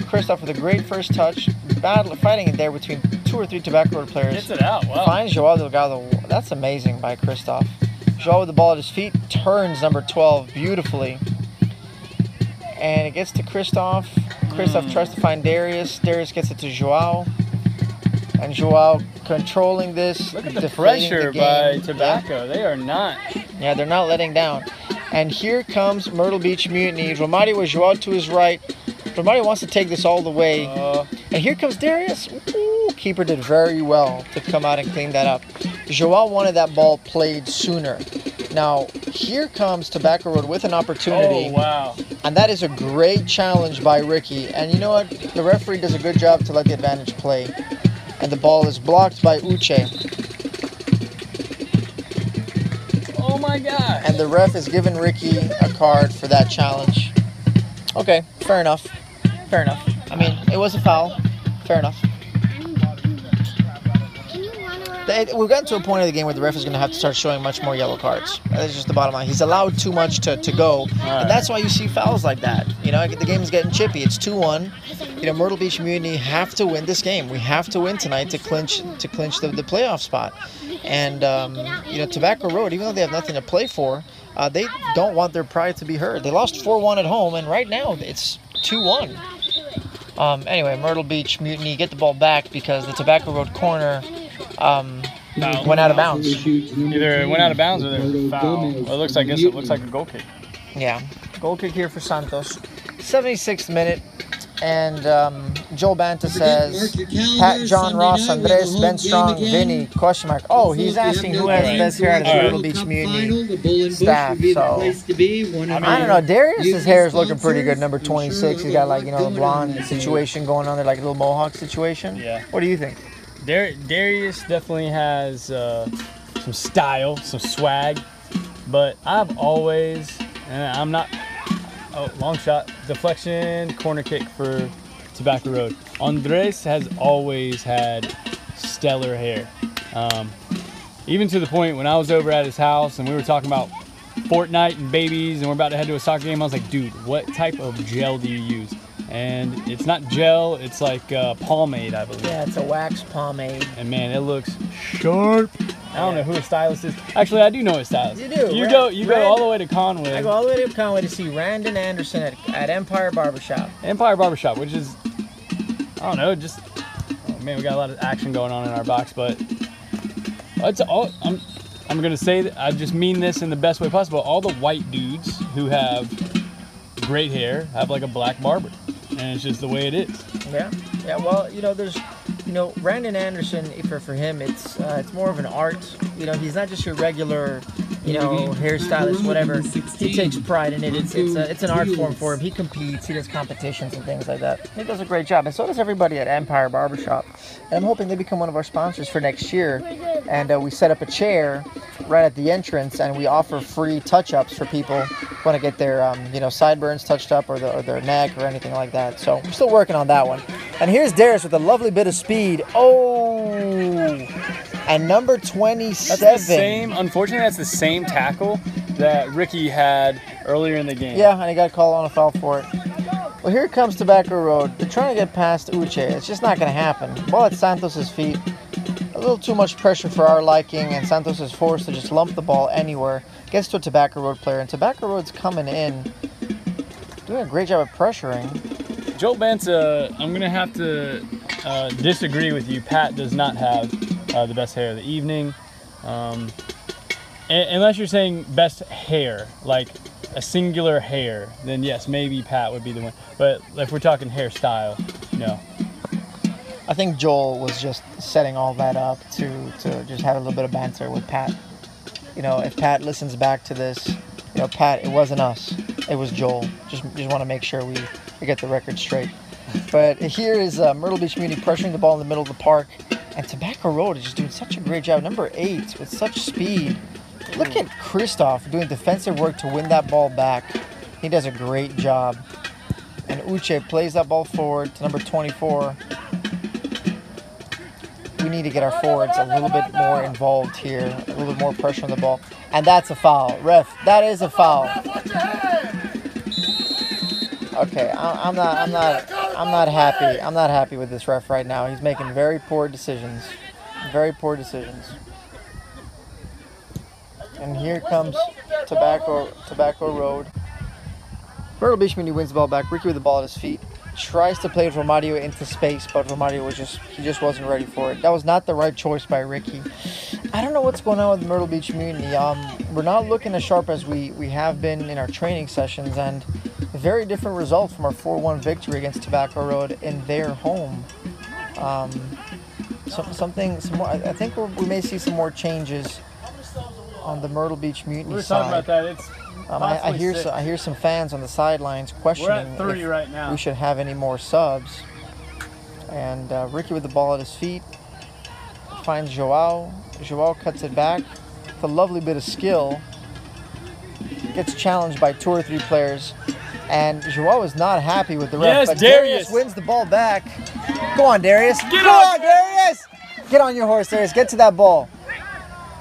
[SPEAKER 1] Christoph with a great first touch. Fighting it there between 2 or 3 Tobacco Road players.
[SPEAKER 2] Gets it out. Wow.
[SPEAKER 1] Finds Joao Delgado. That's amazing by Christoph. Joao with the ball at his feet. Turns number 12 beautifully. And it gets to Christoph. Christoph tries to find Darius. Darius gets it to Joao. And Joao controlling this.
[SPEAKER 2] Look at the pressure by Tobacco. Yeah. They are not.
[SPEAKER 1] Yeah, they're not letting down. And here comes Myrtle Beach Mutiny. Romario with Joao to his right. Romario wants to take this all the way. And here comes Darius. Ooh, keeper did very well to come out and clean that up. Joao wanted that ball played sooner. Now, here comes Tobacco Road with an opportunity.
[SPEAKER 2] Oh, wow.
[SPEAKER 1] And that is a great challenge by Ricky. And you know what? The referee does a good job to let the advantage play. And the ball is blocked by Uche.
[SPEAKER 2] Oh my God.
[SPEAKER 1] And the ref has given Ricky a card for that challenge. Okay, fair enough. Fair enough. I mean, it was a foul. Fair enough. We've gotten to a point of the game where the ref is going to have to start showing much more yellow cards. That's just the bottom line. He's allowed too much to go. And that's why you see fouls like that. You know, the game is getting chippy. It's 2-1. You know, Myrtle Beach Mutiny have to win this game. We have to win tonight to clinch the playoff spot. And, you know, Tobacco Road, even though they have nothing to play for, they don't want their pride to be hurt. They lost 4-1 at home, and right now it's 2-1. Anyway, Myrtle Beach Mutiny get the ball back because the Tobacco Road corner went out of bounds.
[SPEAKER 2] Either it went out of bounds or they're foul. Well, it looks like this. It looks like a goal kick.
[SPEAKER 1] Yeah, goal kick here for Santos. 76th minute, and Joel Banta says, Pat, John, Ross, Andres, Ben Strong, Vinny, question mark. Oh, he's asking who has the best hair out of the Myrtle Beach Mutiny staff. So, I don't know. Darius's hair is looking pretty good, number 26. He's got, like, you know, the blonde situation going on there, like a little mohawk situation.
[SPEAKER 2] Yeah.
[SPEAKER 1] What do you think?
[SPEAKER 2] Darius definitely has some style, some swag, but I've always, and I'm not, long shot, deflection, corner kick for Tobacco Road. Andres has always had stellar hair. Even to the point when I was over at his house and we were talking about Fortnite and babies and we're about to head to a soccer game, I was like, dude, what type of gel do you use? And it's not gel, it's like pomade, I believe.
[SPEAKER 1] Yeah, it's a wax pomade.
[SPEAKER 2] And man, it looks sharp. I don't know who his stylist is. Actually, I do know his stylist.
[SPEAKER 1] You do.
[SPEAKER 2] You go all the way to Conway.
[SPEAKER 1] I go all the way to Conway to see Randon Anderson at Empire Barbershop.
[SPEAKER 2] Empire Barbershop, which is, I don't know, just, oh man, we got a lot of action going on in our box, but it's all, I'm gonna say that I just mean this in the best way possible. All the white dudes who have great hair have like a black barber. And it's just the way it is.
[SPEAKER 1] Yeah. Well, you know, there's, you know, Randon Anderson. For him, it's more of an art. You know, he's not just your regular, you know, hairstylist, whatever. He takes pride in it. It's an art form for him. He competes. He does competitions and things like that. He does a great job, and so does everybody at Empire Barbershop. And I'm hoping they become one of our sponsors for next year. And we set up a chair right at the entrance, and we offer free touch-ups for people who want to get their, you know, sideburns touched up or their neck or anything like that. So we're still working on that one. And here's Darius with a lovely bit of speed. Oh, and number 27.
[SPEAKER 2] That's the same. Unfortunately, that's the same tackle that Ricky had earlier in the game.
[SPEAKER 1] Yeah, and he got called on a foul for it. Well, here comes Tobacco Road. They're trying to get past Uche. It's just not going to happen. Ball at Santos's feet. A little too much pressure for our liking, and Santos is forced to just lump the ball anywhere. Gets to a Tobacco Road player, and Tobacco Road's coming in, doing a great job of pressuring.
[SPEAKER 2] Joel Banta, I'm going to have to disagree with you. Pat does not have the best hair of the evening. Unless you're saying best hair, like a singular hair, then yes, maybe Pat would be the one. But if we're talking hairstyle, no.
[SPEAKER 1] I think Joel was just setting all that up to just have a little bit of banter with Pat. You know, if Pat listens back to this, you know, Pat, it wasn't us. It was Joel. Just want to make sure we get the record straight. But here is Myrtle Beach Mutiny pressuring the ball in the middle of the park. And Tobacco Road is just doing such a great job. Number 8 with such speed. Look at Christoph doing defensive work to win that ball back. He does a great job. And Uche plays that ball forward to number 24. We need to get our forwards a little bit more involved here, a little bit more pressure on the ball. And that's a foul. Ref, that is a foul. Okay, I'm not happy. I'm not happy with this ref right now. He's making very poor decisions. Very poor decisions. And here comes Tobacco Road. Myrtle Beach Mutiny wins the ball back. Ricky with the ball at his feet. Tries to play Romario into space, but Romario just wasn't ready for it. That was not the right choice by Ricky. I don't know what's going on with Myrtle Beach Mutiny. We're not looking as sharp as we have been in our training sessions, and a very different result from our 4-1 victory against Tobacco Road in their home. I think we may see some more changes on the Myrtle Beach Mutiny
[SPEAKER 2] We were
[SPEAKER 1] side.
[SPEAKER 2] talking about that. It's
[SPEAKER 1] I hear some fans on the sidelines questioning
[SPEAKER 2] We're at 3
[SPEAKER 1] if
[SPEAKER 2] right now.
[SPEAKER 1] we should have any more subs. And Ricky with the ball at his feet finds Joao. Joao cuts it back with a lovely bit of skill. Gets challenged by 2 or 3 players. And Joao is not happy with the ref.
[SPEAKER 2] Yes,
[SPEAKER 1] but
[SPEAKER 2] Darius
[SPEAKER 1] wins the ball back. Go on, Darius.
[SPEAKER 2] Get
[SPEAKER 1] Go
[SPEAKER 2] on,
[SPEAKER 1] on, Darius. Get on your horse, Darius. Get to that ball.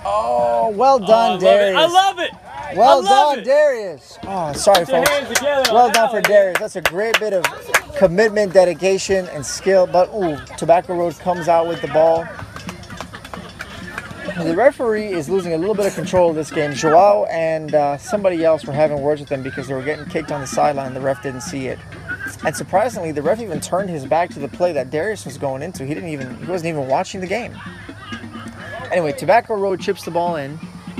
[SPEAKER 1] Oh, well done, Darius.
[SPEAKER 2] I love it.
[SPEAKER 1] Well
[SPEAKER 2] love
[SPEAKER 1] done,
[SPEAKER 2] it.
[SPEAKER 1] Darius. Oh, sorry,
[SPEAKER 2] Put your
[SPEAKER 1] folks.
[SPEAKER 2] hands together.
[SPEAKER 1] Well done for Darius. That's a great bit of commitment, dedication, and skill. But, ooh, Tobacco Road comes out with the ball. The referee is losing a little bit of control of this game. Joao and somebody else were having words with him because they were getting kicked on the sideline. The ref didn't see it. And surprisingly, the ref even turned his back to the play that Darius was going into. He wasn't even watching the game. Anyway, Tobacco Road chips the ball in.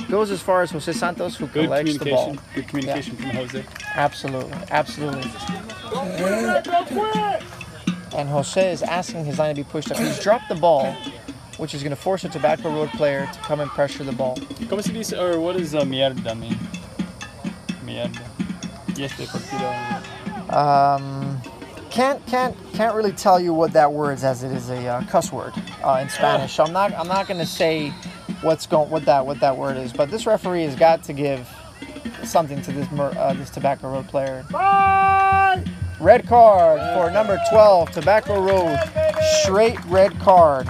[SPEAKER 1] Goes as far as Jose Santos, who
[SPEAKER 2] Good
[SPEAKER 1] collects the ball.
[SPEAKER 2] communication. Good communication from Jose.
[SPEAKER 1] Absolutely, absolutely. And Jose is asking his line to be pushed up. He's dropped the ball, which is going to force a Tobacco Road player to come and pressure the ball.
[SPEAKER 2] ¿Cómo se dice, or what does mierda mean? Mierda. Y este partido.
[SPEAKER 1] Can't really tell you what that word is, as it is a cuss word in Spanish. So I'm not going to say what that word is. But this referee has got to give something to this Tobacco Road player. Red card for number 12, Tobacco Road. Straight red card.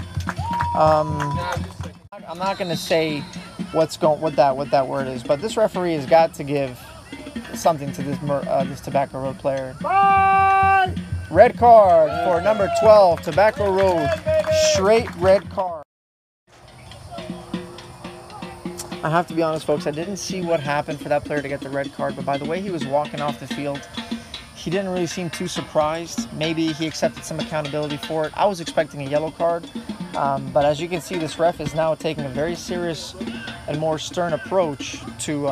[SPEAKER 1] I'm not going to say what that word is, but this referee has got to give something to this Tobacco Road player. Red card for number 12, Tobacco Road. Straight red card. I have to be honest, folks, I didn't see what happened for that player to get the red card, but by the way he was walking off the field, he didn't really seem too surprised. Maybe he accepted some accountability for it. I was expecting a yellow card, but as you can see, this ref is now taking a very serious and more stern approach to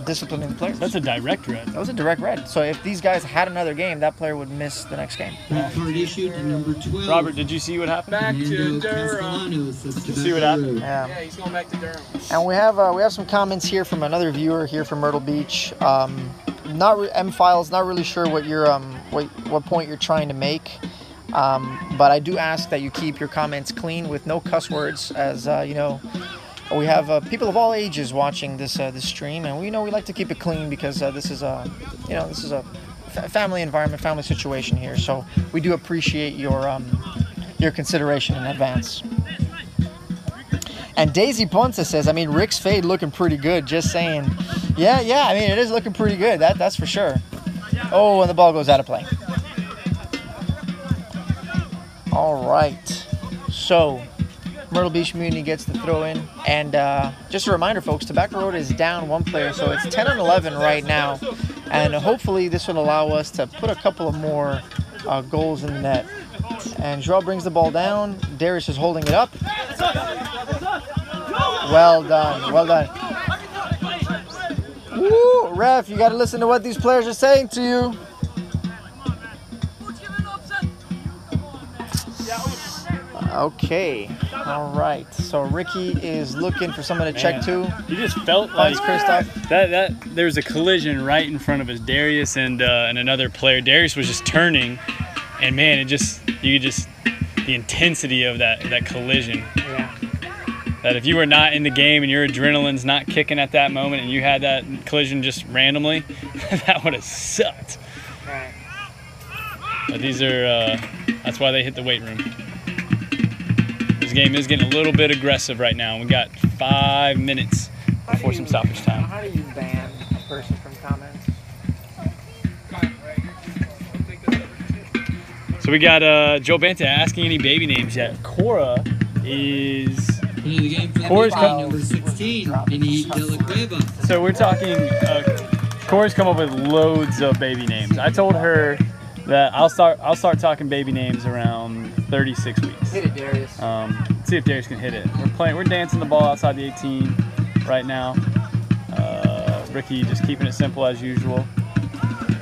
[SPEAKER 1] disciplining players.
[SPEAKER 2] That's a direct red.
[SPEAKER 1] That was a direct red. So if these guys had another game, that player would miss the next game.
[SPEAKER 5] Red card issued to number 12.
[SPEAKER 2] Robert, did you see what happened?
[SPEAKER 3] Back to
[SPEAKER 5] Fernando
[SPEAKER 3] Durham.
[SPEAKER 5] Castellanos of
[SPEAKER 2] you see what
[SPEAKER 5] Tobacco
[SPEAKER 2] happened?
[SPEAKER 5] Road.
[SPEAKER 1] Yeah.
[SPEAKER 3] Yeah, he's going back to Durham.
[SPEAKER 1] And we have some comments here from another viewer here from Myrtle Beach. M-Files, not really sure what your what point you're trying to make, but I do ask that you keep your comments clean with no cuss words, as you know, we have people of all ages watching this stream, and we like to keep it clean because this is a family environment, family situation here. So we do appreciate your consideration in advance. And Daisy Ponce says, I mean, Rick's fade looking pretty good, just saying. Yeah, I mean, it is looking pretty good, that's for sure. Oh, and the ball goes out of play. All right. So, Myrtle Beach Mutiny gets the throw in. And just a reminder, folks, Tobacco Road is down 1 player, so it's 10-11 right now. And hopefully this will allow us to put a couple of more goals in the net. And Joao brings the ball down. Darius is holding it up. Well done, well done. Woo! Ref, you got to listen to what these players are saying to you. Okay, all right. So Ricky is looking for someone to check to.
[SPEAKER 2] You just felt like
[SPEAKER 1] Kristoff.
[SPEAKER 2] that there was a collision right in front of us. Darius and another player. Darius was just turning, and man, the intensity of that collision.
[SPEAKER 1] Yeah.
[SPEAKER 2] That if you were not in the game and your adrenaline's not kicking at that moment, and you had that collision just randomly, that would have sucked.
[SPEAKER 1] Right.
[SPEAKER 2] But these are that's why they hit the weight room. This game is getting a little bit aggressive right now. We got 5 minutes before some stoppage time.
[SPEAKER 1] How do you ban a person from comments?
[SPEAKER 2] So we got Joe Banta asking any baby names yet. Cora is.
[SPEAKER 5] Into the game for the
[SPEAKER 2] Cora's
[SPEAKER 5] Mutiny, number 16, Vinny De La Cueva.
[SPEAKER 2] So we're talking. Cora's come up with loads of baby names. I told her that I'll start talking baby names around 36 weeks.
[SPEAKER 1] Hit it, Darius.
[SPEAKER 2] Let's see if Darius can hit it. We're dancing the ball outside the 18 right now. Ricky just keeping it simple as usual.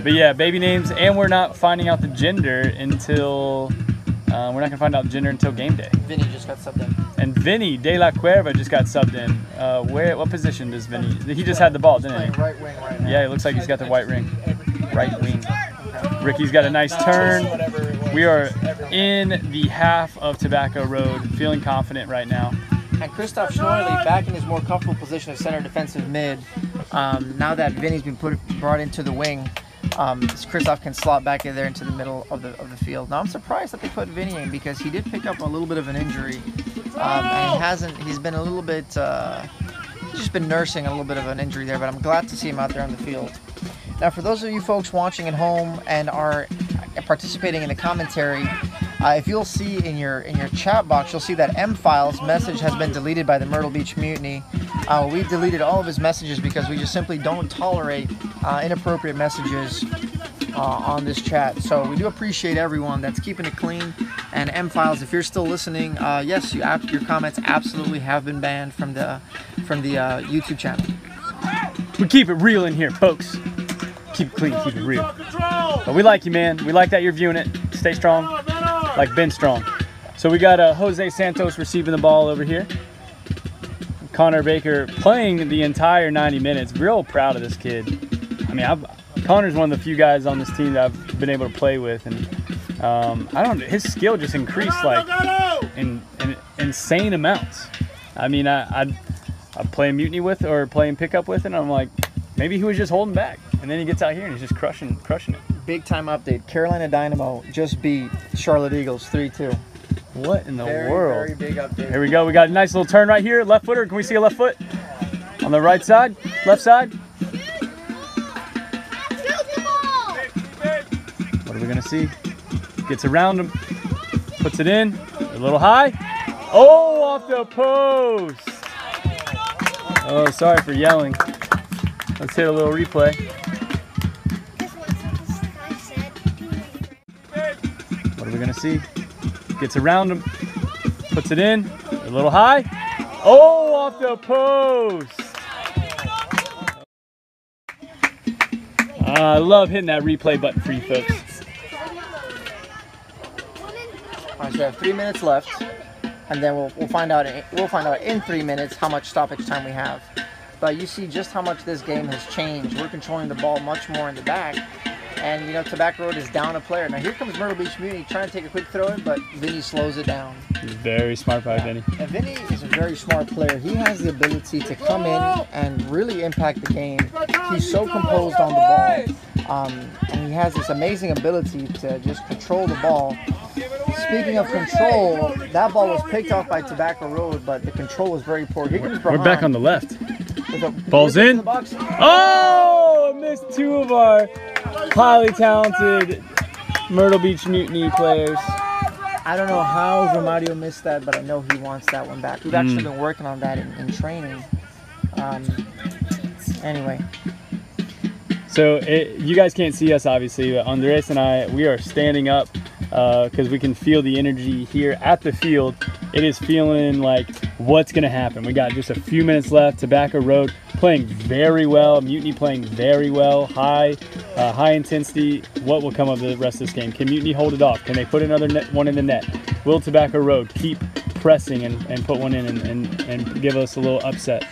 [SPEAKER 2] But yeah, baby names, and we're not finding out the gender until we're not gonna find out the gender until game day.
[SPEAKER 1] Vinny just got subbed in.
[SPEAKER 2] And Vinny De La Cueva just got subbed in. What position does Vinny? He just had the ball, didn't he?
[SPEAKER 1] Right wing right now.
[SPEAKER 2] Yeah, it looks like he's got the white ring. Right wing. Ricky's got a nice turn. We are in the half of Tobacco Road, feeling confident right now.
[SPEAKER 1] And Kristoff Schnorley back in his more comfortable position of center defensive mid. Now that Vinny's been brought into the wing, Kristoff can slot back in there into the middle of the field. Now I'm surprised that they put Vinny in because he did pick up a little bit of an injury, and he's been a little bit, he's just been nursing a little bit of an injury there. But I'm glad to see him out there on the field. Now, for those of you folks watching at home and are participating in the commentary, if you'll see in your chat box, you'll see that M-File's message has been deleted by the Myrtle Beach Mutiny. We've deleted all of his messages because we just simply don't tolerate inappropriate messages on this chat. So we do appreciate everyone that's keeping it clean. And M-Files, if you're still listening, yes, your comments absolutely have been banned from the YouTube channel.
[SPEAKER 2] We keep it real in here, folks. Keep it clean, keep it real. But we like you, man. We like that you're viewing it. Stay strong, like Ben Strong. So we got Jose Santos receiving the ball over here. Connor Baker playing the entire 90 minutes. Real proud of this kid. I mean, Connor's one of the few guys on this team that I've been able to play with, and his skill just increased like in insane amounts. I mean, I'd play Mutiny with or playing pickup with, and I'm like, maybe he was just holding back, and then he gets out here and he's just crushing it.
[SPEAKER 1] Big time update. Carolina Dynamo just beat Charlotte Eagles 3-2.
[SPEAKER 2] What in the world?
[SPEAKER 1] Very big update.
[SPEAKER 2] Here we go. We got a nice little turn right here. Left footer. Can we see a left foot? On the right side? Left side? What are we going to see? Gets around him. Puts it in. A little high. Oh, off the post. Oh, sorry for yelling. Let's hit a little replay. What are we going to see? Gets around him. Puts it in. A little high. Oh, off the post. I love hitting that replay button for you folks.
[SPEAKER 1] All right, so we have 3 minutes left, and then we'll find out in 3 minutes how much stoppage time we have. But you see just how much this game has changed. We're controlling the ball much more in the back, and you know Tobacco Road is down a player. Now here comes Myrtle Beach Mutiny trying to take a quick throw in, but Vinny slows it down.
[SPEAKER 2] He's very smart by Vinny.
[SPEAKER 1] And Vinny is a very smart player. He has the ability to come in and really impact the game. He's so composed on the ball, and he has this amazing ability to just control the ball. Speaking of control, that ball was picked off by Tobacco Road, but the control was very poor. Here comes
[SPEAKER 2] We're back on the left.
[SPEAKER 1] Ball's
[SPEAKER 2] Ball's in. Oh, missed two of our highly talented Myrtle Beach Mutiny players.
[SPEAKER 1] I don't know how Romario missed that, but I know he wants that one back. We've actually been working on that in training. Anyway.
[SPEAKER 2] So you guys can't see us obviously, but Andres and I, we are standing up because we can feel the energy here at the field. it is feeling like what's going to happen. We got just a few minutes left. Tobacco Road playing very well. Mutiny playing very well. High intensity. What will come of the rest of this game? Can Mutiny hold it off? Can they put another one in the net? Will Tobacco Road keep pressing and put one in and give us a little upset?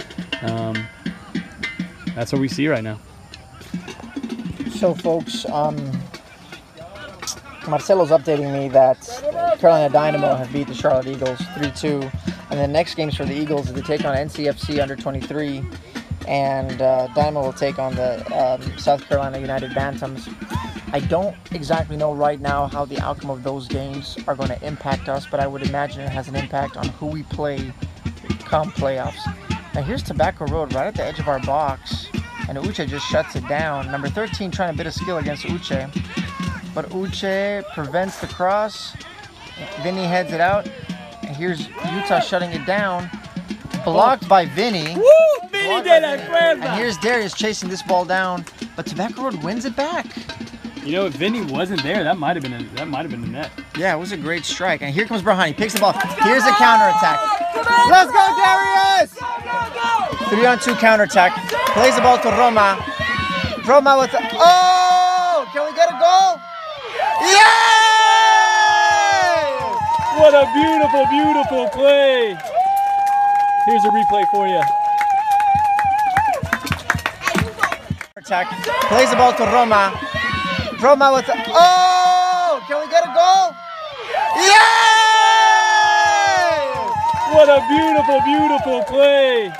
[SPEAKER 2] That's what we see right now.
[SPEAKER 1] So, folks, Marcelo's updating me that Carolina Dynamo have beat the Charlotte Eagles 3-2. And the next games for the Eagles is they take on NCFC under 23. And Dynamo will take on the South Carolina United Bantams. I don't exactly know right now how the outcome of those games are going to impact us, but I would imagine it has an impact on who we play come playoffs. Now here's Tobacco Road right at the edge of our box, and Uche just shuts it down. Number 13 trying a bit of skill against Uche, but Uche prevents the cross. Vinny heads it out, and here's Utah shutting it down. Blocked by Vinny.
[SPEAKER 2] Woo! Vinny de la Cueva!
[SPEAKER 1] And here's Darius chasing this ball down, but Tobacco Road wins it back.
[SPEAKER 2] You know, if Vinny wasn't there, that might have been the net.
[SPEAKER 1] Yeah, it was a great strike. And here comes Brahani. He picks the ball. Here's a counterattack. Let's go, Darius! 3-on-2 counterattack. Plays the ball to Roma. Roma with the... Oh! Can we get a goal? Yes!
[SPEAKER 2] What a beautiful, beautiful play. Here's a replay for you.
[SPEAKER 1] Attack. Plays the ball to Roma. Roma with the... Oh! Can we get a goal? Yes!
[SPEAKER 2] What a beautiful, beautiful play.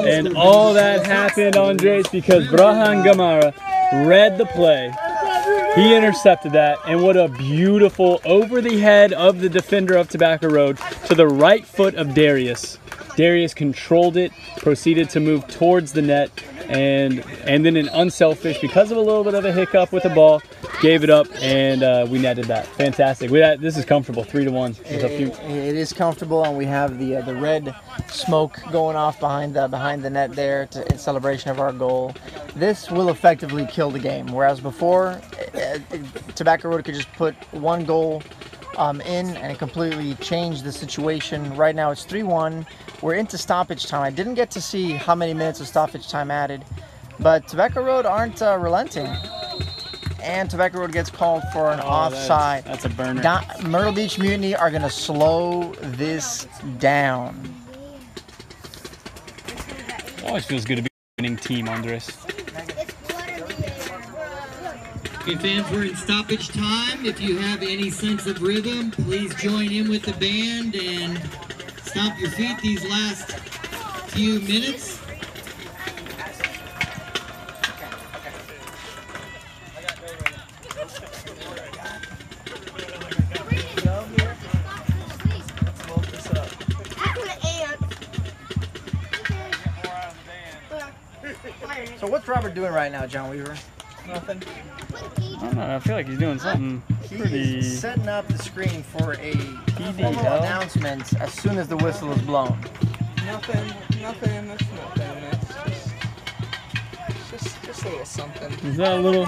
[SPEAKER 2] And all that happened, Andres, because Brahan Gamara read the play. He intercepted that, and what a beautiful over the head of the defender of Tobacco Road to the right foot of Darius. Darius controlled it, proceeded to move towards the net, and then an unselfish, because of a little bit of a hiccup with the ball, gave it up, and we netted that. Fantastic. This is comfortable, 3-1.
[SPEAKER 1] It is comfortable, and we have the red smoke going off behind the net there in celebration of our goal. This will effectively kill the game, whereas before, Tobacco Road could just put one goal in, and it completely changed the situation. Right now it's 3-1. We're into stoppage time. I didn't get to see how many minutes of stoppage time added, but Tobacco Road aren't relenting. And Tobacco Road gets called for an offside.
[SPEAKER 2] That's a burner.
[SPEAKER 1] Myrtle Beach Mutiny are going to slow this down.
[SPEAKER 2] Always feels good to be a winning team, Andres.
[SPEAKER 5] Okay, fans, we're in stoppage time. If you have any sense of rhythm, please join in with the band and stomp your feet these last few minutes.
[SPEAKER 1] So what's Robert doing right now, John Weaver?
[SPEAKER 3] Nothing.
[SPEAKER 2] I don't know, I feel like he's doing something pretty...
[SPEAKER 1] He's setting up the screen for a formal
[SPEAKER 2] PDL
[SPEAKER 1] announcement as soon as the whistle is blown.
[SPEAKER 3] Nothing. That's nothing. It's just a little something.
[SPEAKER 2] Is that a little...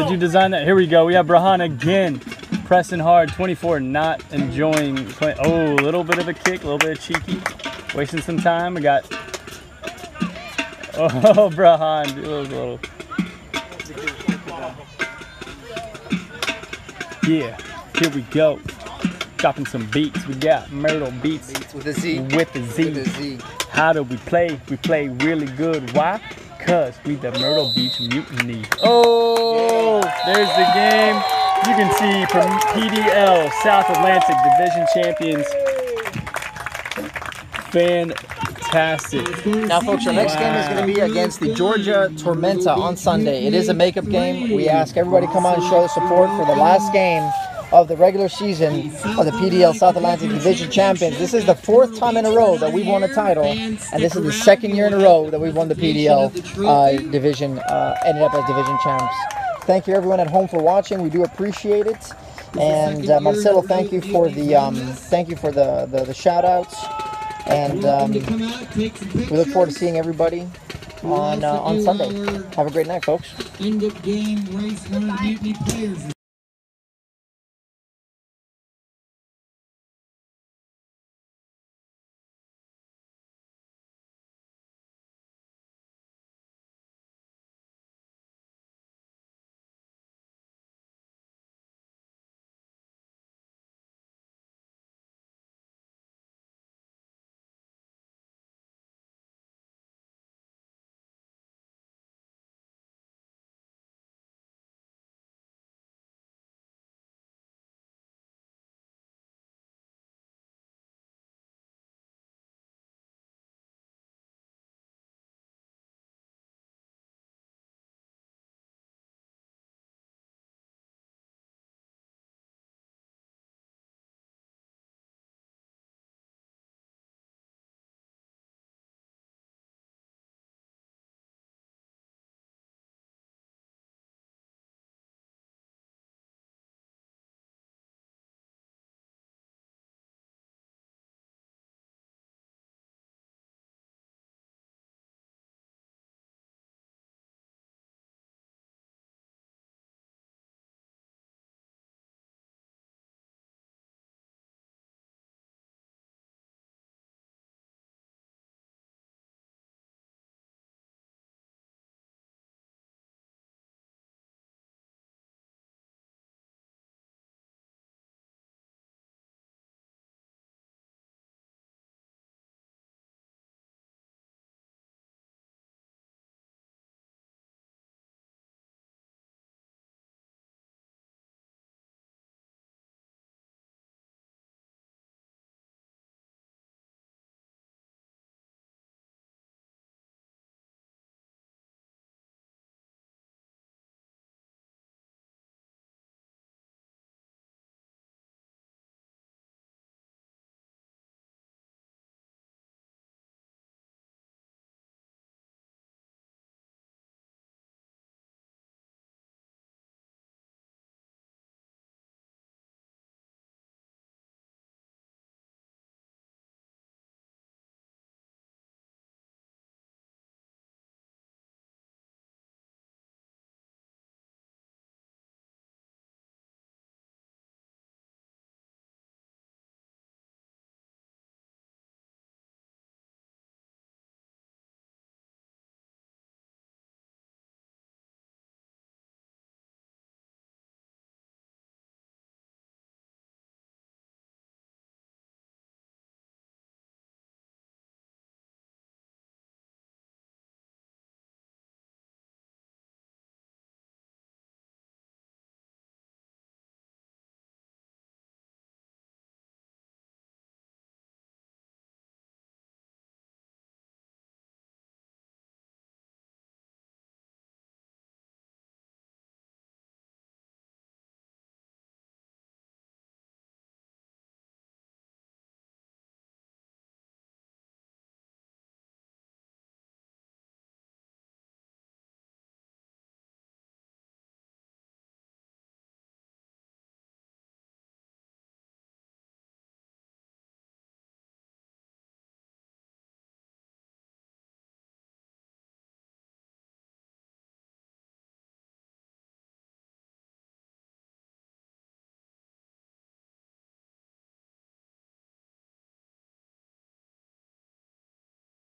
[SPEAKER 2] Did you design that? Here we go. We have Brahan again. Pressing hard. 24 not enjoying play. Oh, a little bit of a kick. A little bit of cheeky. Wasting some time. We got... Oh, Brahan. A little... Yeah, here we go. Dropping some beats. We got Myrtle beats
[SPEAKER 1] with a Z.
[SPEAKER 2] With a Z.
[SPEAKER 1] With a Z.
[SPEAKER 2] How do we play? We play really good. Why? Because we the Myrtle Beach Mutiny. Oh, there's the game. You can see from PDL, South Atlantic Division Champions. Fantastic.
[SPEAKER 1] Now, folks, our next game is going to be against the Georgia Tormenta on Sunday. It is a makeup game. We ask everybody to come on and show support for the last game of the regular season of the PDL South Atlantic Division Champions. This is the 4th time in a row that we've won a title, and this is the 2nd year in a row that we've won the PDL division, ended up as division champs. Thank you, everyone at home, for watching. We do appreciate it. And Marcelo, thank you for the shout outs. And we look forward to seeing everybody on Sunday. Have a great night, folks.
[SPEAKER 5] End of game race 1 Mutiny players.